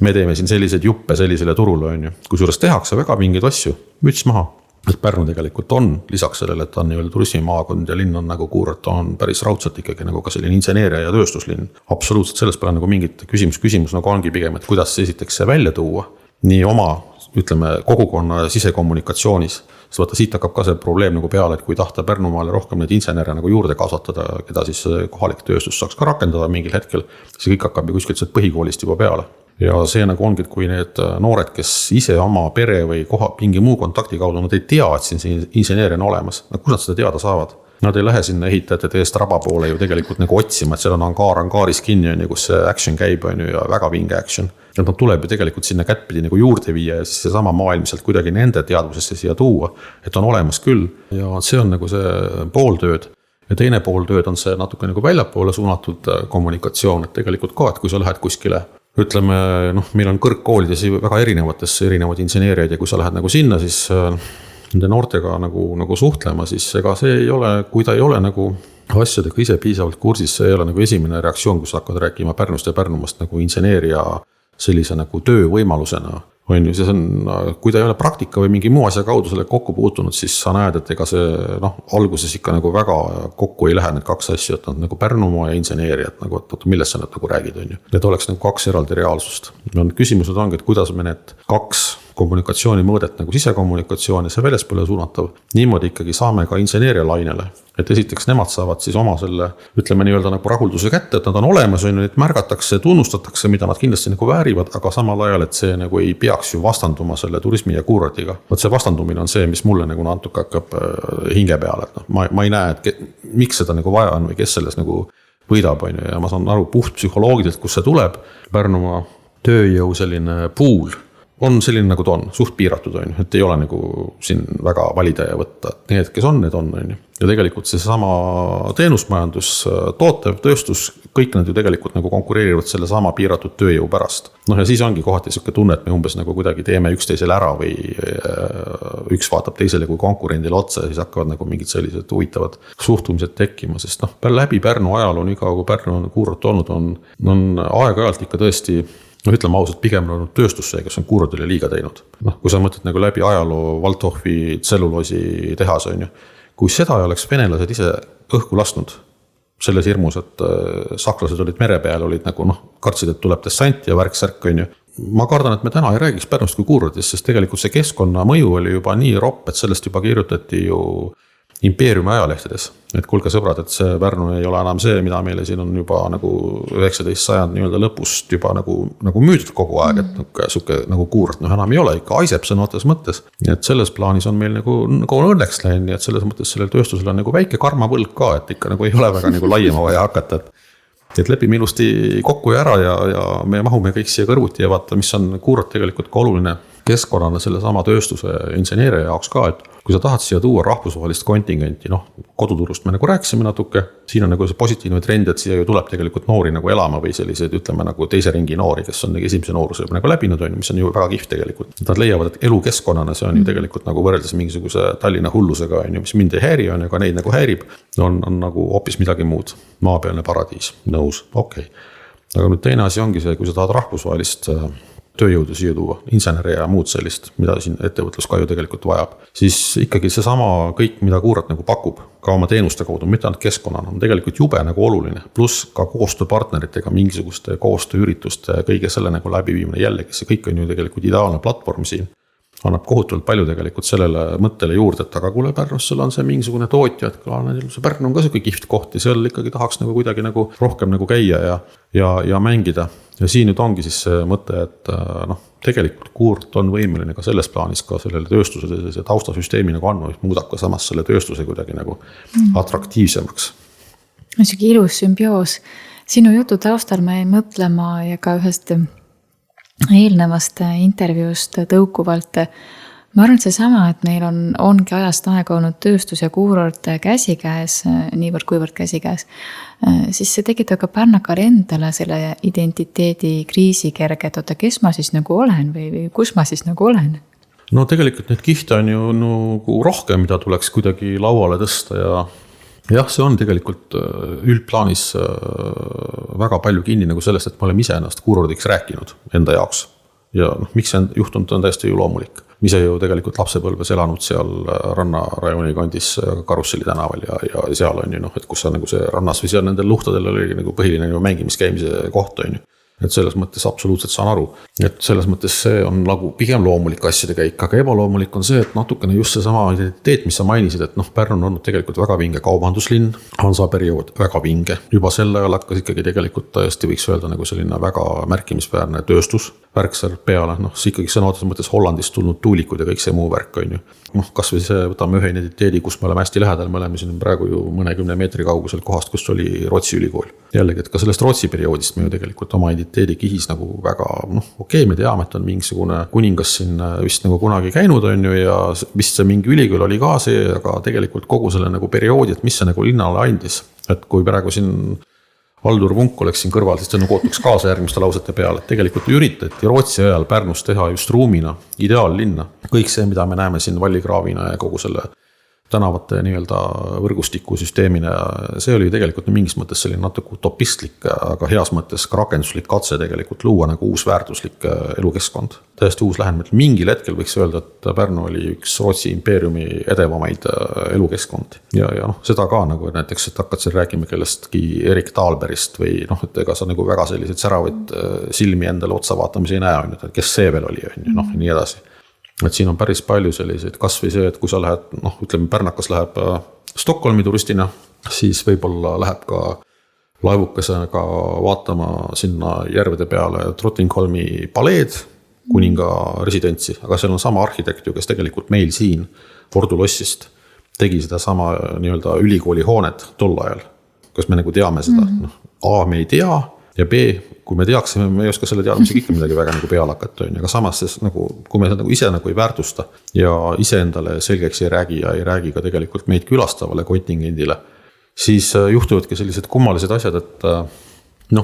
me teeme siin selliseid juppe sellisele turule, on ju. Kusjuures tehakse väga mingeid asju, müts maha. Et Pärnu tegelikult on, lisaks sellele, et on nii-öelda turismimaakond ja linn on nagu kuurort, on päris raudselt ikkagi nagu ka selline inseneeria ja tööstuslinn. Absoluutselt selles peale nagu mingit küsimus nagu ongi pigem, et kuidas esiteks see välja tuua nii oma, ütleme, kogukonna sisekommunikatsioonis. Sest vaata, siit hakkab ka see probleem nagu peale, et kui tahta Pärnumaale rohkem neid insenere nagu juurde kasvatada, keda siis kohalik tööstus saaks ka rakendada mingil hetkel, see kõik hakkab ju kuskilt põhikoolist juba peale. Ja see nagu ongi, et kui need noored, kes ise oma pere või mingi muu kontakti kaudu, nad ei tea, et siin inseneeria on olemas. Kus nad seda teada saavad? Nad ei lähe sinna ehitajate teest raba poole ju tegelikult nagu otsima, et seal on angaaris kinni, kus see action käib ja väga vinge action. Ja nad tuleb ju tegelikult sinna kättpidi nagu juurde viia ja siis see sama maailm sealt kuidagi nende teadvusesse siia tuua, et on olemas küll. Ja see on nagu see pooltööd. Ja teine pooltööd on see natuke nagu väljapoole suunatud kommunikatsioon, et tegelikult ka, et kui sa lähed kuskile, ütleme, meil on kõrgkoolides väga erinevad inseneeriaid ja kui sa lähed nagu sinna, siis nende noortega nagu suhtlema, siis ega see ei ole, kui ta ei ole nagu asjadega ise piisavalt kursis, see ei ole nagu esimene reaktsioon, kus hakkad rääkima Pärnust ja Pärnumast nagu inseneeria sellise nagu töövõimalusena. On ju, see on, kui ta ei ole praktika või mingi muu asja kaudu selle kokku puutunud, siis sa näed, et ega see alguses ikka nagu väga kokku ei lähe need kaks asja, et nad nagu Pärnumaa ja inseneeria, et nagu, et millest sa nagu räägid, on ju. Need oleks nagu kaks eraldi reaalsust. Küsimused ongi, et kuidas me need kaks kommunikatsiooni mõõdet nagu sisekommunikatsioon ja see väljaspoole suunatav, niimoodi ikkagi saame ka inseneeria lainele. Et esiteks nemad saavad siis oma selle, ütleme nii-öelda nagu rahulduse kätte, et nad on olemas, on ju, neid märgatakse, tunnustatakse, mida nad kindlasti nagu väärivad, aga samal ajal, et see nagu ei peaks ju vastanduma selle turismi ja kuurordiga. Võt see vastandumine on see, mis mulle nagu natuke hakkab hinge peale, et ma ei näe, et miks seda nagu vaja on või kes selles nagu võidab, on ju, ja ma saan aru puht psühholoogiliselt, kus see tuleb. Pärnumaa tööjõu selline pool on selline nagu ta on, suht piiratud, on ju, et ei ole nagu siin väga valida ja võtta. Need, kes on, need on, on ju. Ja tegelikult see sama teenusmajandus, tootev, tööstus, kõik nad ju tegelikult nagu konkureerivad selle sama piiratud tööjõu pärast. Ja siis ongi kohati selline tunne, et me umbes nagu kuidagi teeme üksteisele ära või üks vaatab teisele kui konkurendile otsa ja siis hakkavad nagu mingid sellised huvitavad suhtumised tekkima, sest läbi Pärnu ajaloo, nii kaua kui Pärnu on kuurort olnud, on aeg-ajalt ikka tõesti ütleme ausalt, pigem on olnud tööstus see, kes on kuurordile liiga teinud. Kui sa mõtled nagu läbi ajaloo Waldhofi tselluloosi tehas, on ju. Kui seda ei oleks venelased ise õhku lasknud selles hirmus, et sakslased olid mere peal, olid nagu kartsid, et tuleb dessant ja värk-särk, on ju. ma kardan, et me täna ei räägiks Pärnust kui kuurordist, sest tegelikult see keskkonna mõju oli juba nii ropp, et sellest juba kirjutati ju impeeriumi ajalehtedes. Et kuulge sõbrad, et see Pärnu ei ole enam see, mida meile siin on juba nagu 19. sajand nii-öelda lõpust juba nagu müüdud kogu aeg, et suke nagu kuurort, enam ei ole, ikka aiseb sõna otseses mõttes. Et selles plaanis on meil nagu õnneks läinud, nii et selles mõttes sellel tööstusel on nagu väike karmapõlg ka, et ikka nagu ei ole väga nagu laiema vaja hakata, et lepime ilusti kokku ja ära ja me mahume kõik siia kõrvuti ja vaata, mis on kuurort tegelikult ka oluline keskkonnana selle sama tööstuse inseneeria jaoks ka, et kui sa tahad siia tuua rahvusvahelist kontingenti, koduturust me nagu rääkisime natuke, siin on nagu see positiivne trend, et siia ju tuleb tegelikult noori nagu elama või selliseid, ütleme nagu teise ringi noori, kes on esimese nooruse juba nagu läbinud, mis on ju väga kihvt tegelikult. Nad leiavad, et elukeskkonnana see on ju tegelikult nagu võrreldes mingisuguse Tallinna hullusega, mis mind ei häiri on ja ka neid nagu häirib, on nagu hoopis midagi muud. Maapealne paradiis, nõus, okei. Aga nüüd teine asi ongi see, kui sa tahad rahvusvahelist tööjõudu siia tuua, inseneri ja muud sellist, mida siin ettevõtlus ka ju tegelikult vajab, siis ikkagi see sama kõik, mida kuurort nagu pakub, ka oma teenuste kaudu, mitte ainult keskkonnana, on tegelikult jube nagu oluline, pluss ka koostööpartneritega mingisuguste koostööürituste, kõige selle nagu läbiviimine jällegi, see kõik on ju tegelikult ideaalne platvorm siin. Annab kohutavalt palju tegelikult sellele mõttele juurde, et aga kuule Pärnus, seal on see mingisugune tootja, et see Pärnu on ka selline kihvt koht ja seal ikkagi tahaks nagu kuidagi nagu rohkem nagu käia ja mängida. Ja siin nüüd ongi siis see mõte, et tegelikult kuurt on võimeline ka selles plaanis ka sellele tööstusele see taustasüsteemi nagu andma, mis muudab ka samas selle tööstuse kuidagi nagu atraktiivsemaks. On siuke ilus sümbioos. Sinu jutu taustal ma ei mõtlema ja ka ühest eelnevast intervjuust tõukuvalt. Ma arvan, et see sama, et meil ongi ajast aega olnud tööstus ja kuurort käsikäes, niivõrd kuivõrd käsikäes, siis see tekitab ka pärnakale endale selle identiteedi kriisi kerge, et oota, kes ma siis nagu olen või kus ma siis nagu olen? No tegelikult neid kihte on ju nagu rohkem, mida tuleks kuidagi lauale tõsta ja jah, see on tegelikult üldplaanis väga palju kinni nagu sellest, et me oleme ise ennast kuurordiks rääkinud enda jaoks. Ja miks see on juhtunud, on täiesti ju loomulik. Mise ju tegelikult lapsepõlves elanud seal rannarajooni kandis Karusselli tänaval ja seal on ju, et kus on nagu see rannas või seal nendel luhtadel oli nagu põhiline mängimiskäimise koht on ju. Et selles mõttes absoluutselt saan aru, et selles mõttes see on nagu pigem loomulik asjade käik, aga ebaloomulik on see, et natukene just see sama identiteet, mis sa mainisid, et Pärnu on olnud tegelikult väga vinge kaubanduslinn, Hansa periood väga vinge, juba selle ajal hakkas ikkagi tegelikult täiesti võiks öelda nagu selline väga märkimisväärne tööstus, värk seal peale, see ikkagi sõna otseses mõttes Hollandist tulnud tuulikud ja kõik see muu värk on ju. Kas või see, võtame ühe identiteedi, kus me oleme hästi lähedal, me oleme siin praegu ju mõnekümne meetri kaugusel kohast, kus oli Rootsi ülikool. Jällegi, et ka sellest Rootsi perioodist me ju tegelikult oma identiteedi kihis nagu väga, okei, me teame, et on mingisugune kuningas siin vist nagu kunagi käinud on ju ja vist see mingi ülikool oli ka see, aga tegelikult kogu selle nagu perioodi, et mis see nagu linnale andis, et kui praegu siin Valdur Vunk oleks siin kõrval, siis ta nagu ootuks kaasa järgmiste lausete peale, et tegelikult üritati Rootsi ajal Pärnus teha just ruumina, ideaallinna. Kõik see, mida me näeme siin Vallikraavina ja kogu selle tänavate nii-öelda võrgustiku süsteemina, see oli tegelikult mingis mõttes selline natuke utopistlik, aga heas mõttes ka rakenduslik katse tegelikult luua nagu uus väärtuslik elukeskkond. Täiesti uus lähenemine. Mingil hetkel võiks öelda, et Pärnu oli üks Rootsi impeeriumi edevamaid elukeskkondi. Ja seda ka nagu näiteks, et hakkad siin rääkima kellestki Erik Taalberist või et ega sa nagu väga selliseid säravaid silmi endale otsa vaatamise ei näe, et kes see veel oli, nii edasi. Et siin on päris palju selliseid, kas või see, et kui sa lähed, ütleme Pärnakas läheb Stockholmi turistina, siis võib-olla läheb ka laevukesega vaatama sinna järvede peale Trottingholmi paleed, kuninga residentsi, aga seal on sama arhitekt ju, kes tegelikult meil siin Ordu lossist tegi seda sama nii-öelda ülikooli hoonet tol ajal. Kas me nagu teame seda? A, me ei tea ja B, kui me teaksime, me ei oska selle teadmisega ikka midagi väga nagu peale hakata, aga samas nagu, kui me nagu ise nagu ei väärtusta ja ise endale selgeks ei räägi ja ei räägi ka tegelikult meid külastavale kontingendile, siis juhtuvadki sellised kummalised asjad, et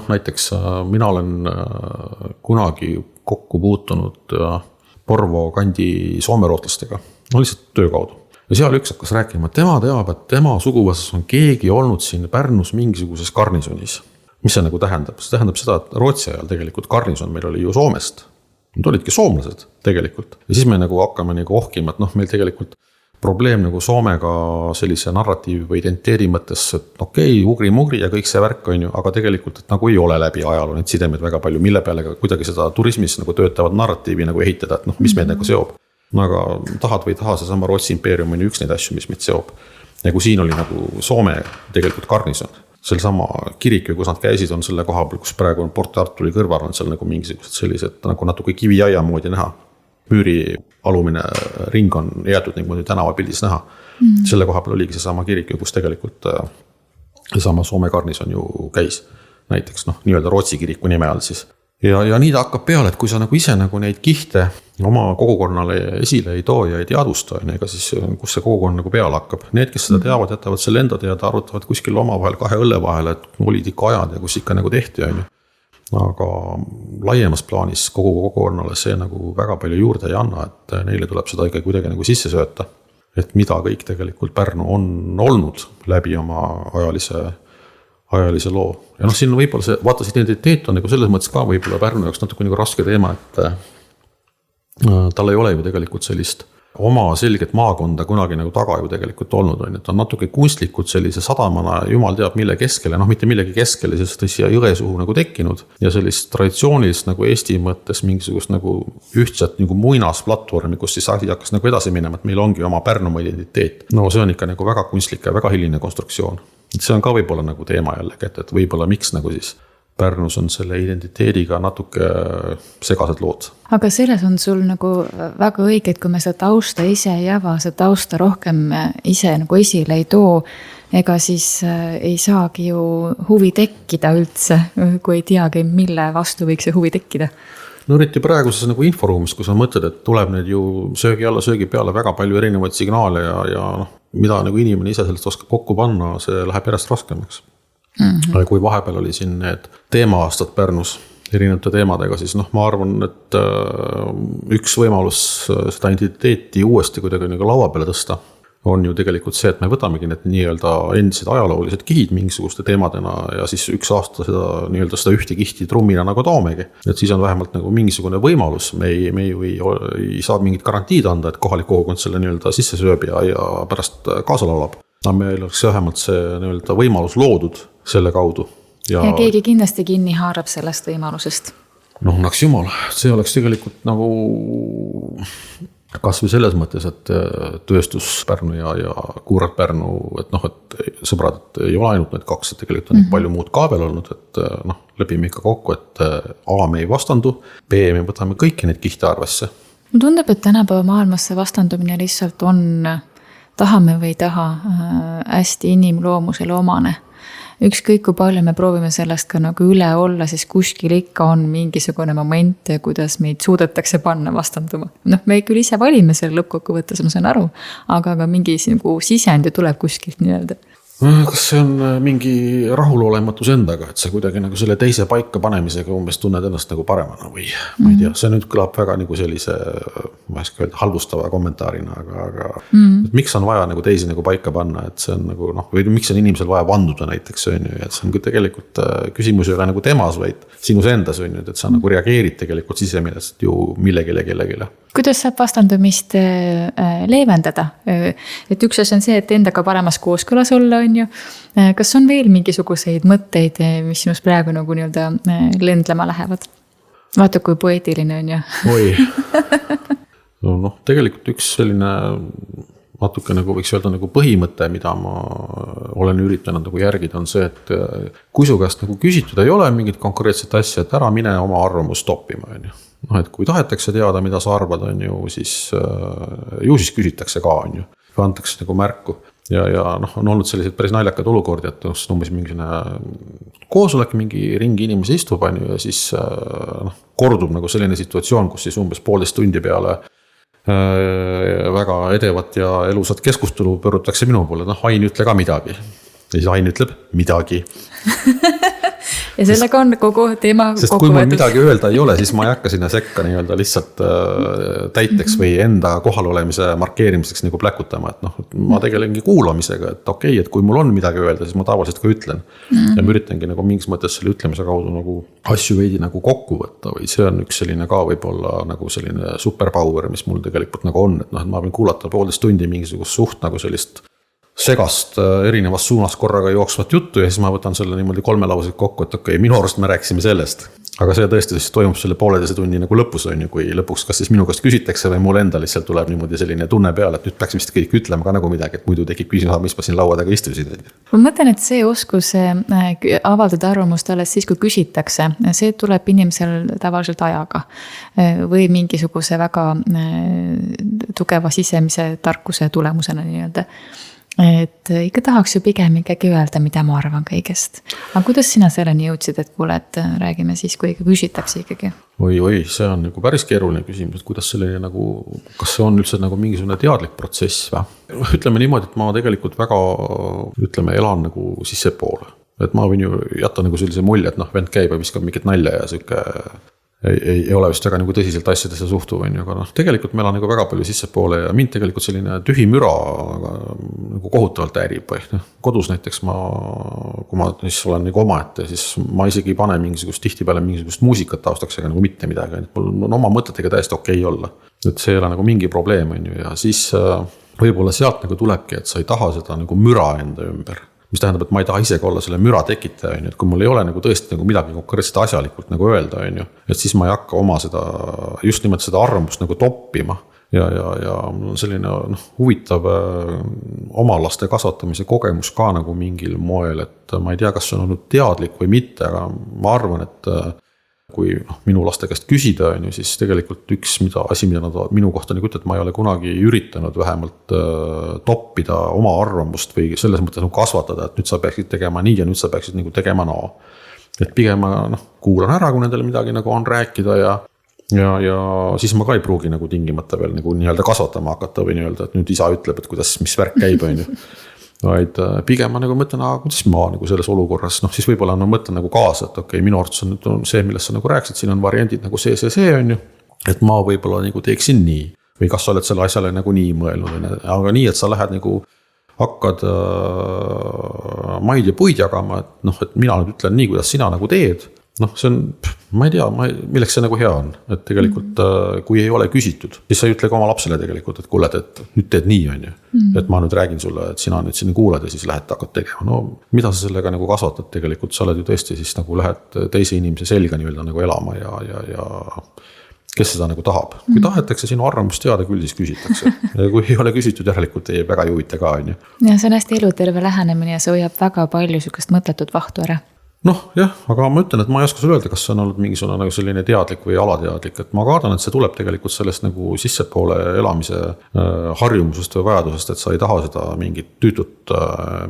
näiteks mina olen kunagi kokku puutunud Porvo kandi soomerootlastega, lihtsalt töö kaudu. Ja seal üks hakkas rääkima, et tema teab, et tema suguvõsas on keegi olnud siin Pärnus mingisuguses karnisunis. Mis see nagu tähendab? See tähendab seda, et Rootsi ajal tegelikult karnison meil oli ju Soomest. Nad olidki soomlased tegelikult. Ja siis me nagu hakkame nagu ohkima, et meil tegelikult probleem nagu Soomega sellise narratiivi või identiteedi mõttes, et okei, ugri-mugri ja kõik see värk on ju, aga tegelikult et nagu ei ole läbi ajaloo neid sidemeid väga palju, mille peale kuidagi seda turismis nagu töötavad narratiivi nagu ehitada, et mis meid nagu seob. Aga tahad või ei taha, seesama Rootsi impeerium on ju üks neid asju, mis meid seob. Ja kui siin oli nagu Soome tegelikult garnison, sel sama kirik, kus nad käisid, on selle koha peal, kus praegu on Port Arturi kõrval, on seal nagu mingisugused sellised nagu natuke kiviaia moodi näha. Müüri alumine ring on jäetud niimoodi tänavapildis näha. Selle koha peal oligi seesama kirik, kus tegelikult seesama Soome garnison ju käis. Näiteks nii-öelda Rootsi kiriku nime all siis. Ja nii ta hakkab peale, et kui sa nagu ise nagu neid kihte oma kogukonnale esile ei too ja ei teadvusta, ega siis kus see kogukonna nagu peale hakkab. Need, kes seda teavad, jätavad selle enda teada, arutavad kuskil omavahel 2 õlle vahel, et olid ikka ajad ja kus ikka nagu tehti on ju. Aga laiemas plaanis kogu kogukonnale see nagu väga palju juurde ei anna, et neile tuleb seda ikka kuidagi nagu sisse sööta. Et mida kõik tegelikult Pärnu on olnud läbi oma ajalise loo. Ja siin võib-olla see, vaata see identiteet on nagu selles mõttes ka võib-olla Pärnu jaoks natuke nagu raske teema, et tal ei ole ju tegelikult sellist oma selget maakonda kunagi nagu taga ju tegelikult olnud on, et on natuke kunstlikult sellise sadamana, jumal teab mille keskele, mitte millegi keskele, sest siia jõe suhu nagu tekkinud ja sellist traditsioonilist nagu Eesti mõttes mingisugust nagu ühtset nagu muinasplatvormi, kus siis asi hakkas nagu edasi minema, et meil ongi oma Pärnumaa identiteet. No see on ikka nagu väga kunstlik ja väga hiline konstruktsioon. Et see on ka võib-olla nagu teema jällegi, et võib-olla miks nagu siis Pärnus on selle identiteediga natuke segased lood. Aga selles on sul nagu väga õige, et kui me seda tausta ise ei ava, seda tausta rohkem ise nagu esile ei too, ega siis ei saagi ju huvi tekkida üldse, kui ei teagi, mille vastu võiks see huvi tekkida. No eriti praeguses nagu inforuumis, kus on mõtled, et tuleb need ju söögi alla, söögi peale väga palju erinevaid signaale ja mida nagu inimene ise sellest oskab kokku panna, see läheb järjest raskemaks. Kui vahepeal oli siin need teema-aastad Pärnus erinevate teemadega, siis ma arvan, et üks võimalus seda identiteeti uuesti kuidagi nagu laua peale tõsta on ju tegelikult see, et me võtamegi need nii-öelda endised ajaloolised kihid mingisuguste teemadena ja siis üks aasta seda ühte kihti trummina nagu toomegi. Et siis on vähemalt nagu mingisugune võimalus, me ju ei saa mingit garantiid anda, et kohalik kogukond selle nii-öelda sisse sööb ja pärast kaasa laulab. Meil oleks vähemalt see nii-öelda võimalus loodud selle kaudu. Ja keegi kindlasti kinni haarab sellest võimalusest. Naks jumal, see oleks tegelikult nagu kas või selles mõttes, et tööstus Pärnu ja Kuuralt Pärnu, et sõbrad, et ei ole ainult need kaks, et tegelikult on palju muud ka veel olnud, et lepime ikka kokku, et A me ei vastandu, B me võtame kõiki neid kihte arvesse. Tundub, et tänapäeva maailmas see vastandumine lihtsalt on, tahame või ei taha, hästi inimloomusele omane. Ükskõik kui palju me proovime sellest ka nagu üle olla, siis kuskil ikka on mingisugune moment, kuidas meid suudetakse panna vastanduma. Me küll ise valime selle lõppkokkuvõttes, ma saan aru, aga mingi nagu sisend ju tuleb kuskilt nii-öelda. Kas see on mingi rahulolematus endaga, et sa kuidagi nagu selle teise paika panemisega umbes tunned ennast nagu paremana või ma ei tea, see nüüd kõlab väga nagu sellise, ma ei saa öelda, halvustava kommentaarina, aga miks on vaja nagu teisi nagu paika panna, et see on nagu või miks on inimesel vaja vanduda näiteks, et see on tegelikult küsimus ei ole nagu temas, vaid sinus endas on, et sa nagu reageerid tegelikult sisemilest ju millegile. Kuidas saab vastandumist leevendada? Et üks asi on see, et endaga paremas kooskõlas olla on ju. Kas on veel mingisuguseid mõtteid, mis sinust praegu nagu nii-öelda lendlema lähevad? Vaata, kui poeetiline on ju. Oi. Tegelikult üks selline natuke nagu võiks öelda nagu põhimõte, mida ma olen üritanud nagu järgida, on see, et kui su käest nagu küsitud ei ole mingit konkreetset asja, et ära mine oma arvamust toppima on ju. Et kui tahetakse teada, mida sa arvad on ju siis küsitakse ka on ju, või antakse nagu märku ja on olnud sellised päris naljakad olukordi, et umbes mingisugune koosolek, mingi ringi inimesi istub on ju ja siis kordub nagu selline situatsioon, kus siis umbes 1,5 tundi peale väga edevat ja elusat keskustelu pöörutakse minu poole, Ain ütle ka midagi ja siis Ain ütleb midagi. ja sellega on kogu teema sest kui mul midagi öelda ei ole, siis ma ei hakka sinna sekka nii-öelda lihtsalt täiteks või enda kohalolemise markeerimiseks nagu pläkutama, et noh, ma tegelengi kuulamisega, et okei, et kui mul on midagi öelda, siis ma tavaliselt ka ütlen. Ja ma üritangi nagu mingis mõttes selle ütlemise kaudu nagu asju veidi nagu kokku võtta või see on üks selline ka võib-olla nagu selline superpower, mis mul tegelikult nagu on, et noh, et ma võin kuulata 1,5 tundi mingisugust suht nagu sellist segast erinevas suunas korraga jooksvat juttu ja siis ma võtan selle niimoodi 3 lauset kokku, et okei, minu arust me rääkisime sellest. Aga see tõesti siis toimub selle 1,5 tunni nagu lõpus on ju, kui lõpuks kas siis minu käest küsitakse või mul enda lihtsalt tuleb niimoodi selline tunne peale, et nüüd peaks vist kõik ütlema ka nagu midagi, et muidu tekib küsimus, mis ma siin laua taga istusin. Ma mõtlen, et see oskus avaldada arvamust alles siis, kui küsitakse, see tuleb inimesel tavaliselt ajaga või mingisuguse väga tugeva sisemise tarkuse tulemusena nii-öelda. Et ikka tahaks ju pigem ikkagi öelda, mida ma arvan kõigest. Aga kuidas sina selleni jõudsid, et kuule, et räägime siis, kui ikka küsitakse ikkagi? Oi, see on nagu päris keeruline küsimus, et kuidas selline nagu, kas see on üldse nagu mingisugune teadlik protsess või? Ütleme niimoodi, et ma tegelikult väga, elan nagu sissepoole. Et ma võin ju jätta nagu sellise mulje, et noh, vend käib ja viskab mingit nalja ja siuke ei ole vist väga nagu tõsiselt asjadesse suhtuv, aga noh, tegelikult meil on nagu väga palju sissepoole ja mind tegelikult selline tühi müra nagu kohutavalt häirib või noh, kodus näiteks kui ma siis olen nagu omaette, siis ma isegi ei pane mingisugust tihtipeale mingisugust muusikat taustaks, aga nagu mitte midagi, et mul on oma mõtetega täiesti okei olla, et see ei ole nagu mingi probleem on ju ja siis võib-olla sealt nagu tulebki, et sa ei taha seda nagu müra enda ümber. Mis tähendab, et ma ei taha isegi olla selle müra tekitaja, et kui mul ei ole nagu tõesti nagu midagi konkreetselt asjalikult nagu öelda, et siis ma ei hakka oma seda, just nimelt seda arvamust nagu toppima. Ja mul on selline huvitav oma laste kasvatamise kogemus ka nagu mingil moel, et ma ei tea, kas see on olnud teadlik või mitte, aga ma arvan, et kui minu laste käest küsida, siis tegelikult üks asi, mida nad minu kohta nagu ütleb, et ma ei ole kunagi üritanud vähemalt toppida oma arvamust või selles mõttes nagu kasvatada, et nüüd sa peaksid tegema nii ja nüüd sa peaksid nagu tegema naa. Et pigem ma kuulan ära, kui nendele midagi nagu on rääkida ja siis ma ka ei pruugi nagu tingimata veel nagu nii-öelda kasvatama hakata või nii-öelda, et nüüd isa ütleb, et kuidas, mis värk käib, on ju. Vaid pigem ma nagu mõtlen, kuidas ma nagu selles olukorras, siis võib-olla ma mõtlen nagu kaasa, et okei, minu arvates on see, millest sa nagu rääksid, siin on variandid nagu see on ju, et ma võib-olla nagu teeksin nii või kas sa oled selle asjale nagu nii mõelnud, aga nii, et sa lähed nagu hakkad maid ja puid jagama, et mina nüüd ütlen nii, kuidas sina nagu teed. See on, ma ei tea, milleks see nagu hea on, et tegelikult kui ei ole küsitud, siis sa ei ütle ka oma lapsele tegelikult, et kuule, et nüüd teed nii on ju, et ma nüüd räägin sulle, et sina nüüd sinna kuulad ja siis lähed hakkad tegema, mida sa sellega nagu kasvatad tegelikult, sa oled ju tõesti siis nagu lähed teise inimese selga nii-öelda nagu elama ja kes seda nagu tahab. Kui tahetakse sinu arvamust teada, küll siis küsitakse. Ja kui ei ole küsitud, järelikult ei väga juvita ka on ju. Ja see on hästi eluterve lähenemine ja see hoiab väga palju sükest mõtletut vahtu ära. Jah, aga ma ütlen, et ma ei oska sulle öelda, kas see on olnud mingisugune nagu selline teadlik või alateadlik, et ma kardan, et see tuleb tegelikult sellest nagu sissepoole elamise harjumusest või vajadusest, et sa ei taha seda mingit tüütut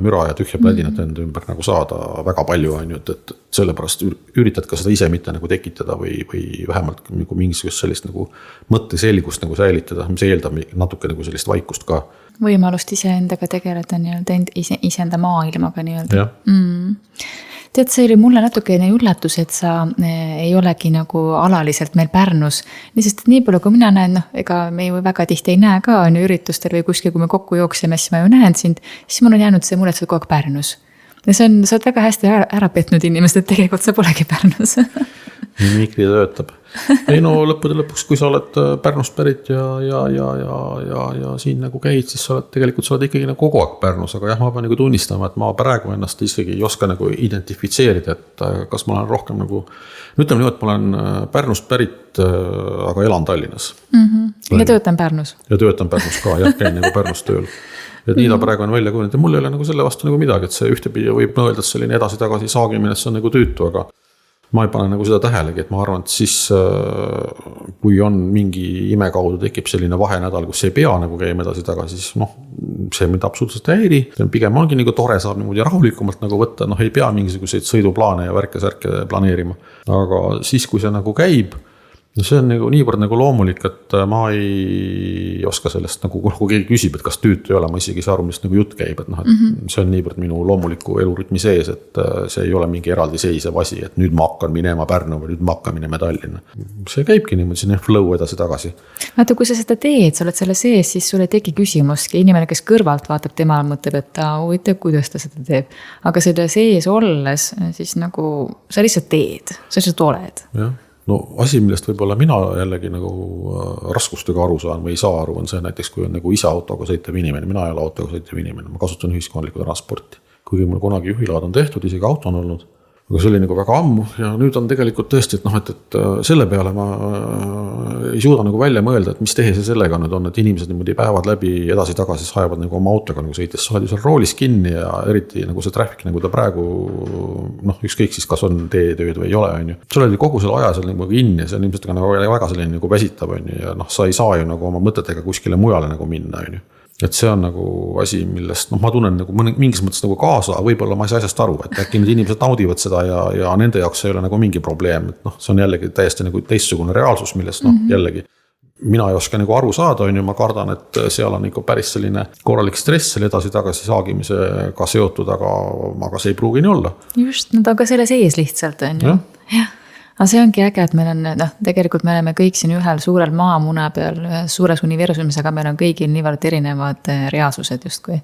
müra ja tühja plädinat enda ümber nagu saada väga palju on ju, et sellepärast üritad ka seda ise mitte nagu tekitada või vähemalt nagu mingisugust sellist nagu mõtteselgust nagu säilitada, mis eeldab natuke nagu sellist vaikust ka. Võimalust iseendaga tegeleda nii-öelda iseenda maailmaga nii-öelda. Tead, see oli mulle natukene üllatus, et sa ei olegi nagu alaliselt meil Pärnus. Sest nii palju, kui mina näen, ega me ju väga tihti ei näe ka üritustel või kuskil, kui me kokku jookseme, siis ma ju näen sind, siis mul on jäänud see mulle, et sa oled kogu aeg Pärnus. Ja sa oled väga hästi ära petnud inimesed, et tegelikult sa polegi Pärnus. Mimikri töötab. Ei lõppude lõpuks, kui sa oled Pärnust pärit ja siin nagu käid, siis sa oled ikkagi nagu kogu aeg Pärnus, aga jah, ma pean nagu tunnistama, et ma praegu ennast isegi ei oska nagu identifitseerida, et kas ma olen rohkem nagu, ütleme nii, et ma olen Pärnust pärit, aga elan Tallinnas. Ja töötan Pärnus. Ja töötan Pärnus ka, jah, käin nagu Pärnus tööl. Et nii ta praegu on välja kujunenud ja mul ei ole nagu selle vastu nagu midagi, et see ühtepidi võib öelda, et selline edasi-tagasi saagimine, et see on nagu tüütu, aga ma ei pane nagu seda tähelegi, et ma arvan, et siis kui on mingi ime kaudu tekib selline vahenädal, kus ei pea nagu käima edasi-tagasi, siis see mind absoluutselt häiri, pigem ongi nagu tore saab niimoodi rahulikumalt nagu võtta, ei pea mingisuguseid sõiduplaane ja värke-särke planeerima, aga siis, kui see nagu käib no see on nagu niivõrd nagu loomulik, et ma ei oska sellest nagu, kui keegi küsib, et kas tüütu ei ole, ma isegi ei saa aru, millest nagu jutt käib, et noh, et see on niivõrd minu loomuliku elurütmi sees, et see ei ole mingi eraldiseisev asi, et nüüd ma hakkan minema Pärnu või nüüd ma hakkan minema Tallinna. See käibki niimoodi sinna flow edasi-tagasi. Vaata, kui sa seda teed, sa oled selle sees, siis sulle tegi küsimuski. Inimene, kes kõrvalt vaatab tema, mõtleb, et huvitav, kuidas ta seda teeb. Aga selle sees olles, siis nagu sa lihtsalt teed, sa lihtsalt oled. Jah. No asi, millest võib-olla mina jällegi nagu raskustega aru saan või ei saa aru, on see näiteks, kui on nagu isa autoga sõitev inimene, mina ei ole autoga sõitev inimene, ma kasutan ühiskondlikku transporti. Kuigi mul kunagi juhilaad on tehtud, isegi auto on olnud, aga see oli nagu väga ammu ja nüüd on tegelikult tõesti, et noh, et selle peale ma ei suuda nagu välja mõelda, et mis tehe see sellega nüüd on, et inimesed niimoodi päevad läbi edasi-tagasi saevad nagu oma autoga nagu sõites, sa oled ju seal roolis kinni ja eriti nagu see traffic, nagu ta praegu noh, ükskõik siis, kas on teetööd või ei ole, on ju. Sa oled ju kogu selle aja seal nagu kinni ja see on ilmselt nagu väga selline nagu väsitav, on ju, ja noh, sa ei saa ju nagu oma mõtetega kuskile mujale nagu minna, on ju. Et see on nagu asi, millest ma tunnen nagu mingis mõttes nagu kaasa, võib-olla ma ei saa asjast aru, et äkki need inimesed naudivad seda ja nende jaoks ei ole nagu mingi probleem, et noh, see on jällegi täiesti nagu teistsugune reaalsus, millest noh, jällegi mina ei oska nagu aru saada, on ju, ma kardan, et seal on ikka päris selline korralik stress selle edasi-tagasi saagimisega seotud, aga see ei pruugi nii olla. Just, nad on ka selle sees lihtsalt, on ju. Jah. Aga see ongi äge, et meil on, noh, tegelikult me oleme kõik siin ühel suurel maamuna peal, suures universumis, aga meil on kõigil niivõrd erinevad reaalsused justkui.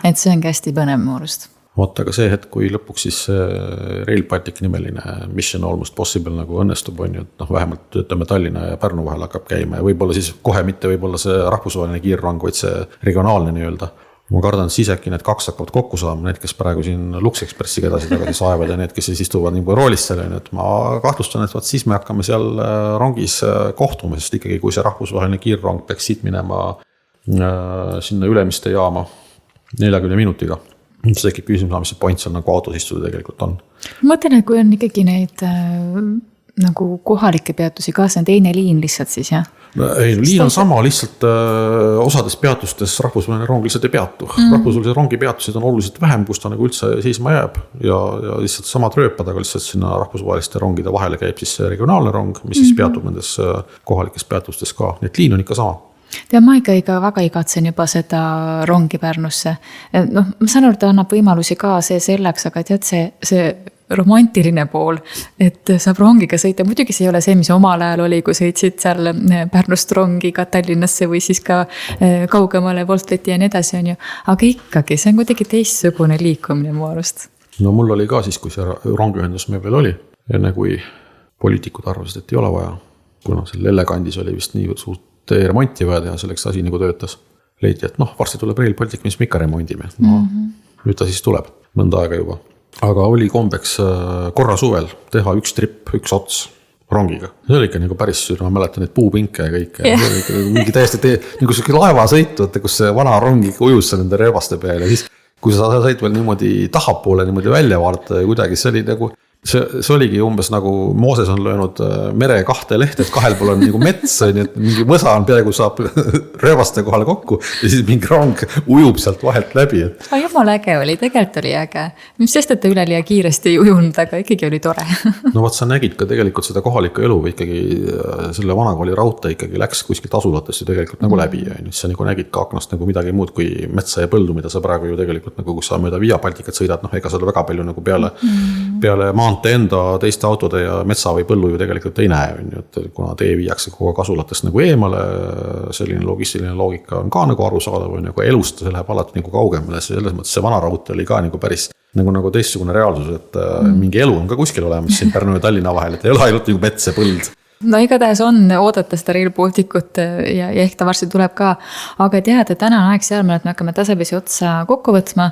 Et see ongi hästi põnev muurust. Vaata, aga see hetk, kui lõpuks siis Rail Baltic nimeline Mission Almost Possible nagu õnnestub, on ju, et noh, vähemalt ütleme Tallinna ja Pärnu vahel hakkab käima ja võib-olla siis kohe mitte võib-olla see rahvusvaheline kiirrong, vaid see regionaalne nii-öelda. Ma kardan, siis äkki need kaks hakkavad kokku saama, need, kes praegu siin Lux Expressiga edasi-tagasi saevad ja need, kes siis istuvad nii roolist selle, et ma kahtlustan, et siis me hakkame seal rongis kohtuma, sest ikkagi kui see rahvusvaheline kiirrong peaks siit minema sinna Ülemiste jaama 40 minutiga, siis tekib küsimus, mis see point seal nagu autos istuda tegelikult on. Ma mõtlen, et kui on ikkagi neid nagu kohalikke peatusi ka, see on teine liin lihtsalt siis, jah? Ei, liin on sama, lihtsalt osades peatustes rahvusvaheline rong lihtsalt ei peatu. Rahvusvahelise rongi peatused on oluliselt vähem, kus ta nagu üldse seisma jääb ja lihtsalt samad rööpad, aga lihtsalt sinna rahvusvaheliste rongide vahele käib siis regionaalne rong, mis siis peatub nendes kohalikes peatustes ka. Nii et liin on ikka sama. Tead, ma ikka väga igatsen juba seda rongi Pärnusse. Noh, ma saan aru, ta annab võimalusi ka see selleks, aga tead see romantiline pool, et saab rongiga sõita. Muidugi see ei ole see, mis omal ajal oli, kui sõitsid seal Pärnust rongiga Tallinnasse või siis ka kaugemale Voltleti ja nii edasi on ju. Aga ikkagi, see on kuidagi teistsugune liikumine mu arust. No mul oli ka siis, kui see rongiühendus meil veel oli, enne kui poliitikud arvasid, et ei ole vaja, kuna seal Lellekandis oli vist nii suurt remonti vaja teha, selleks asi nagu töötas. Leiti, et noh, varsti tuleb Rail Baltic, mis me ikka remondime. No, nüüd ta siis tuleb, mõnda aega juba. Aga oli kombeks korra suvel teha üks trip, üks ots rongiga. See oli ikka nagu päris süür, ma mäletan neid puupinke ja kõik. Ja mingi täiesti nagu see laevasõitu, kus see vana rongi ujus nende rööbaste peal ja siis, kui sa said veel niimoodi tahapoole niimoodi välja vaadata ja kuidagi, see oli nagu see oligi umbes nagu Mooses on löönud mere kahte lehte, et kahel pool on nagu mets, nii et mingi võsa on peaaegu saab rööbaste kohale kokku ja siis mingi rong ujub sealt vahelt läbi. Jumala äge oli, tegelikult oli äge. Mis sest, et ta üleliia kiiresti ei ujunud, aga ikkagi oli tore. No vaat sa nägid ka tegelikult seda kohalikku elu või ikkagi selle vanakooli raudtee ikkagi läks kuskilt asulatest ju tegelikult nagu läbi. Sa nagu nägid ka aknast nagu midagi muud kui metsa ja põldu, mida sa praegu ju tegelikult nagu, kus sa mööda Via Balticat sõidad, ega seal väga palju nagu peale maantee enda teiste autode ja metsa või põllu ju tegelikult ei näe, et kuna tee viiakse kogu asulatest nagu eemale, selline logistiline loogika on ka nagu arusaadav, aga elust see läheb alati nagu kaugemale, selles mõttes see vana raudtee oli ka nagu päris nagu teistsugune reaalsus, et mingi elu on ka kuskil olemas siin Pärnu ja Tallinna vahel, et ei ole ainult nagu mets ja põld. No igatahes on oodata seda Rail Balticut ja ehk ta varsti tuleb ka, aga tead, et täna on aeg seal, et me hakkame tasapisi otsa kokku võtma,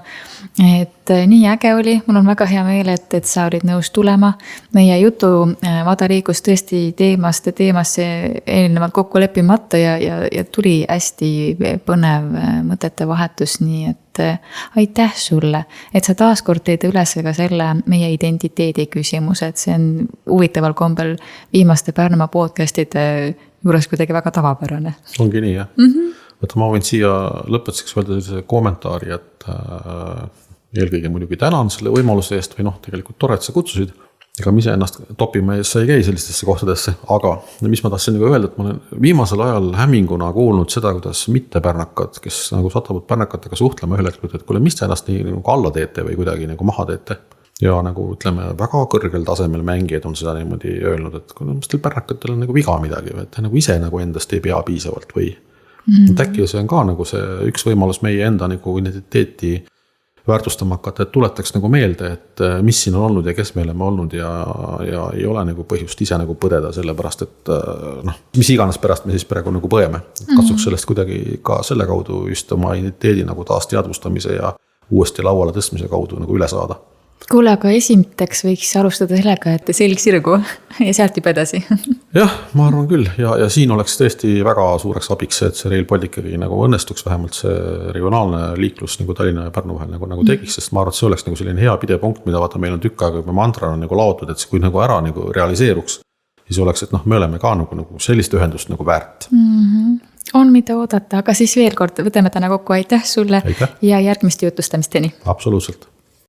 et nii äge oli, mul on väga hea meel, et sa olid nõus tulema. Meie jutu vada liikus tõesti teemasse eelnevalt kokku leppimata ja tuli hästi põnev mõtete vahetus, nii et aitäh sulle, et sa taaskord teed üles ka selle meie identiteedi küsimuse, et see on huvitaval kombel viimaste Pärnumaa podcastide juures kuidagi väga tavapärane. Ongi nii, jah. Võtta, ma võin siia lõpetuseks öelda sellise kommentaari, et eelkõige muidugi tänan selle võimaluse eest või noh, tegelikult tore, et sa kutsusid. ega me ise ennast topima ees ei käi sellistesse kohtadesse, aga mis ma tahtsin nagu öelda, et ma olen viimasel ajal hämminguna kuulnud seda, kuidas mittepärnakad, kes nagu satuvad pärnakatega suhtlema ühel hetkel, et kuule, mis te ennast nii nagu alla teete või kuidagi nagu maha teete. Ja nagu ütleme, väga kõrgel tasemel mängijad on seda niimoodi öelnud, et mis teil pärnakatel on nagu viga midagi või et nagu ise nagu endast ei pea piisavalt või äkki see on ka nagu see üks võimalus meie enda nagu identiteeti väärtustama hakata, et tuletaks nagu meelde, et mis siin on olnud ja kes me oleme olnud ja ei ole nagu põhjust ise nagu põdeda sellepärast, et mis iganes pärast me siis praegu nagu põeme. Katsuks sellest kuidagi ka selle kaudu just oma identiteedi nagu taas teadvustamise ja uuesti lauale tõstmise kaudu nagu üle saada. Kuule, aga esimteks võiks alustada sellega, et selg sirgu ja sealt juba edasi. Jah, ma arvan küll ja siin oleks tõesti väga suureks abiks see, et see Rail Balticagi nagu õnnestuks, vähemalt see regionaalne liiklus nagu Tallinna ja Pärnu vahel nagu tekiks, sest ma arvan, et see oleks nagu selline hea pidepunkt, mida vaata meil on tükk aega juba mantrana nagu laotud, et see kui nagu ära nagu realiseeruks, siis oleks, et me oleme ka nagu sellist ühendust nagu väärt. On mida oodata, aga siis veel kord võtame täna kokku, aitäh sulle ja järgmist jutustamisteni. Absoluutselt.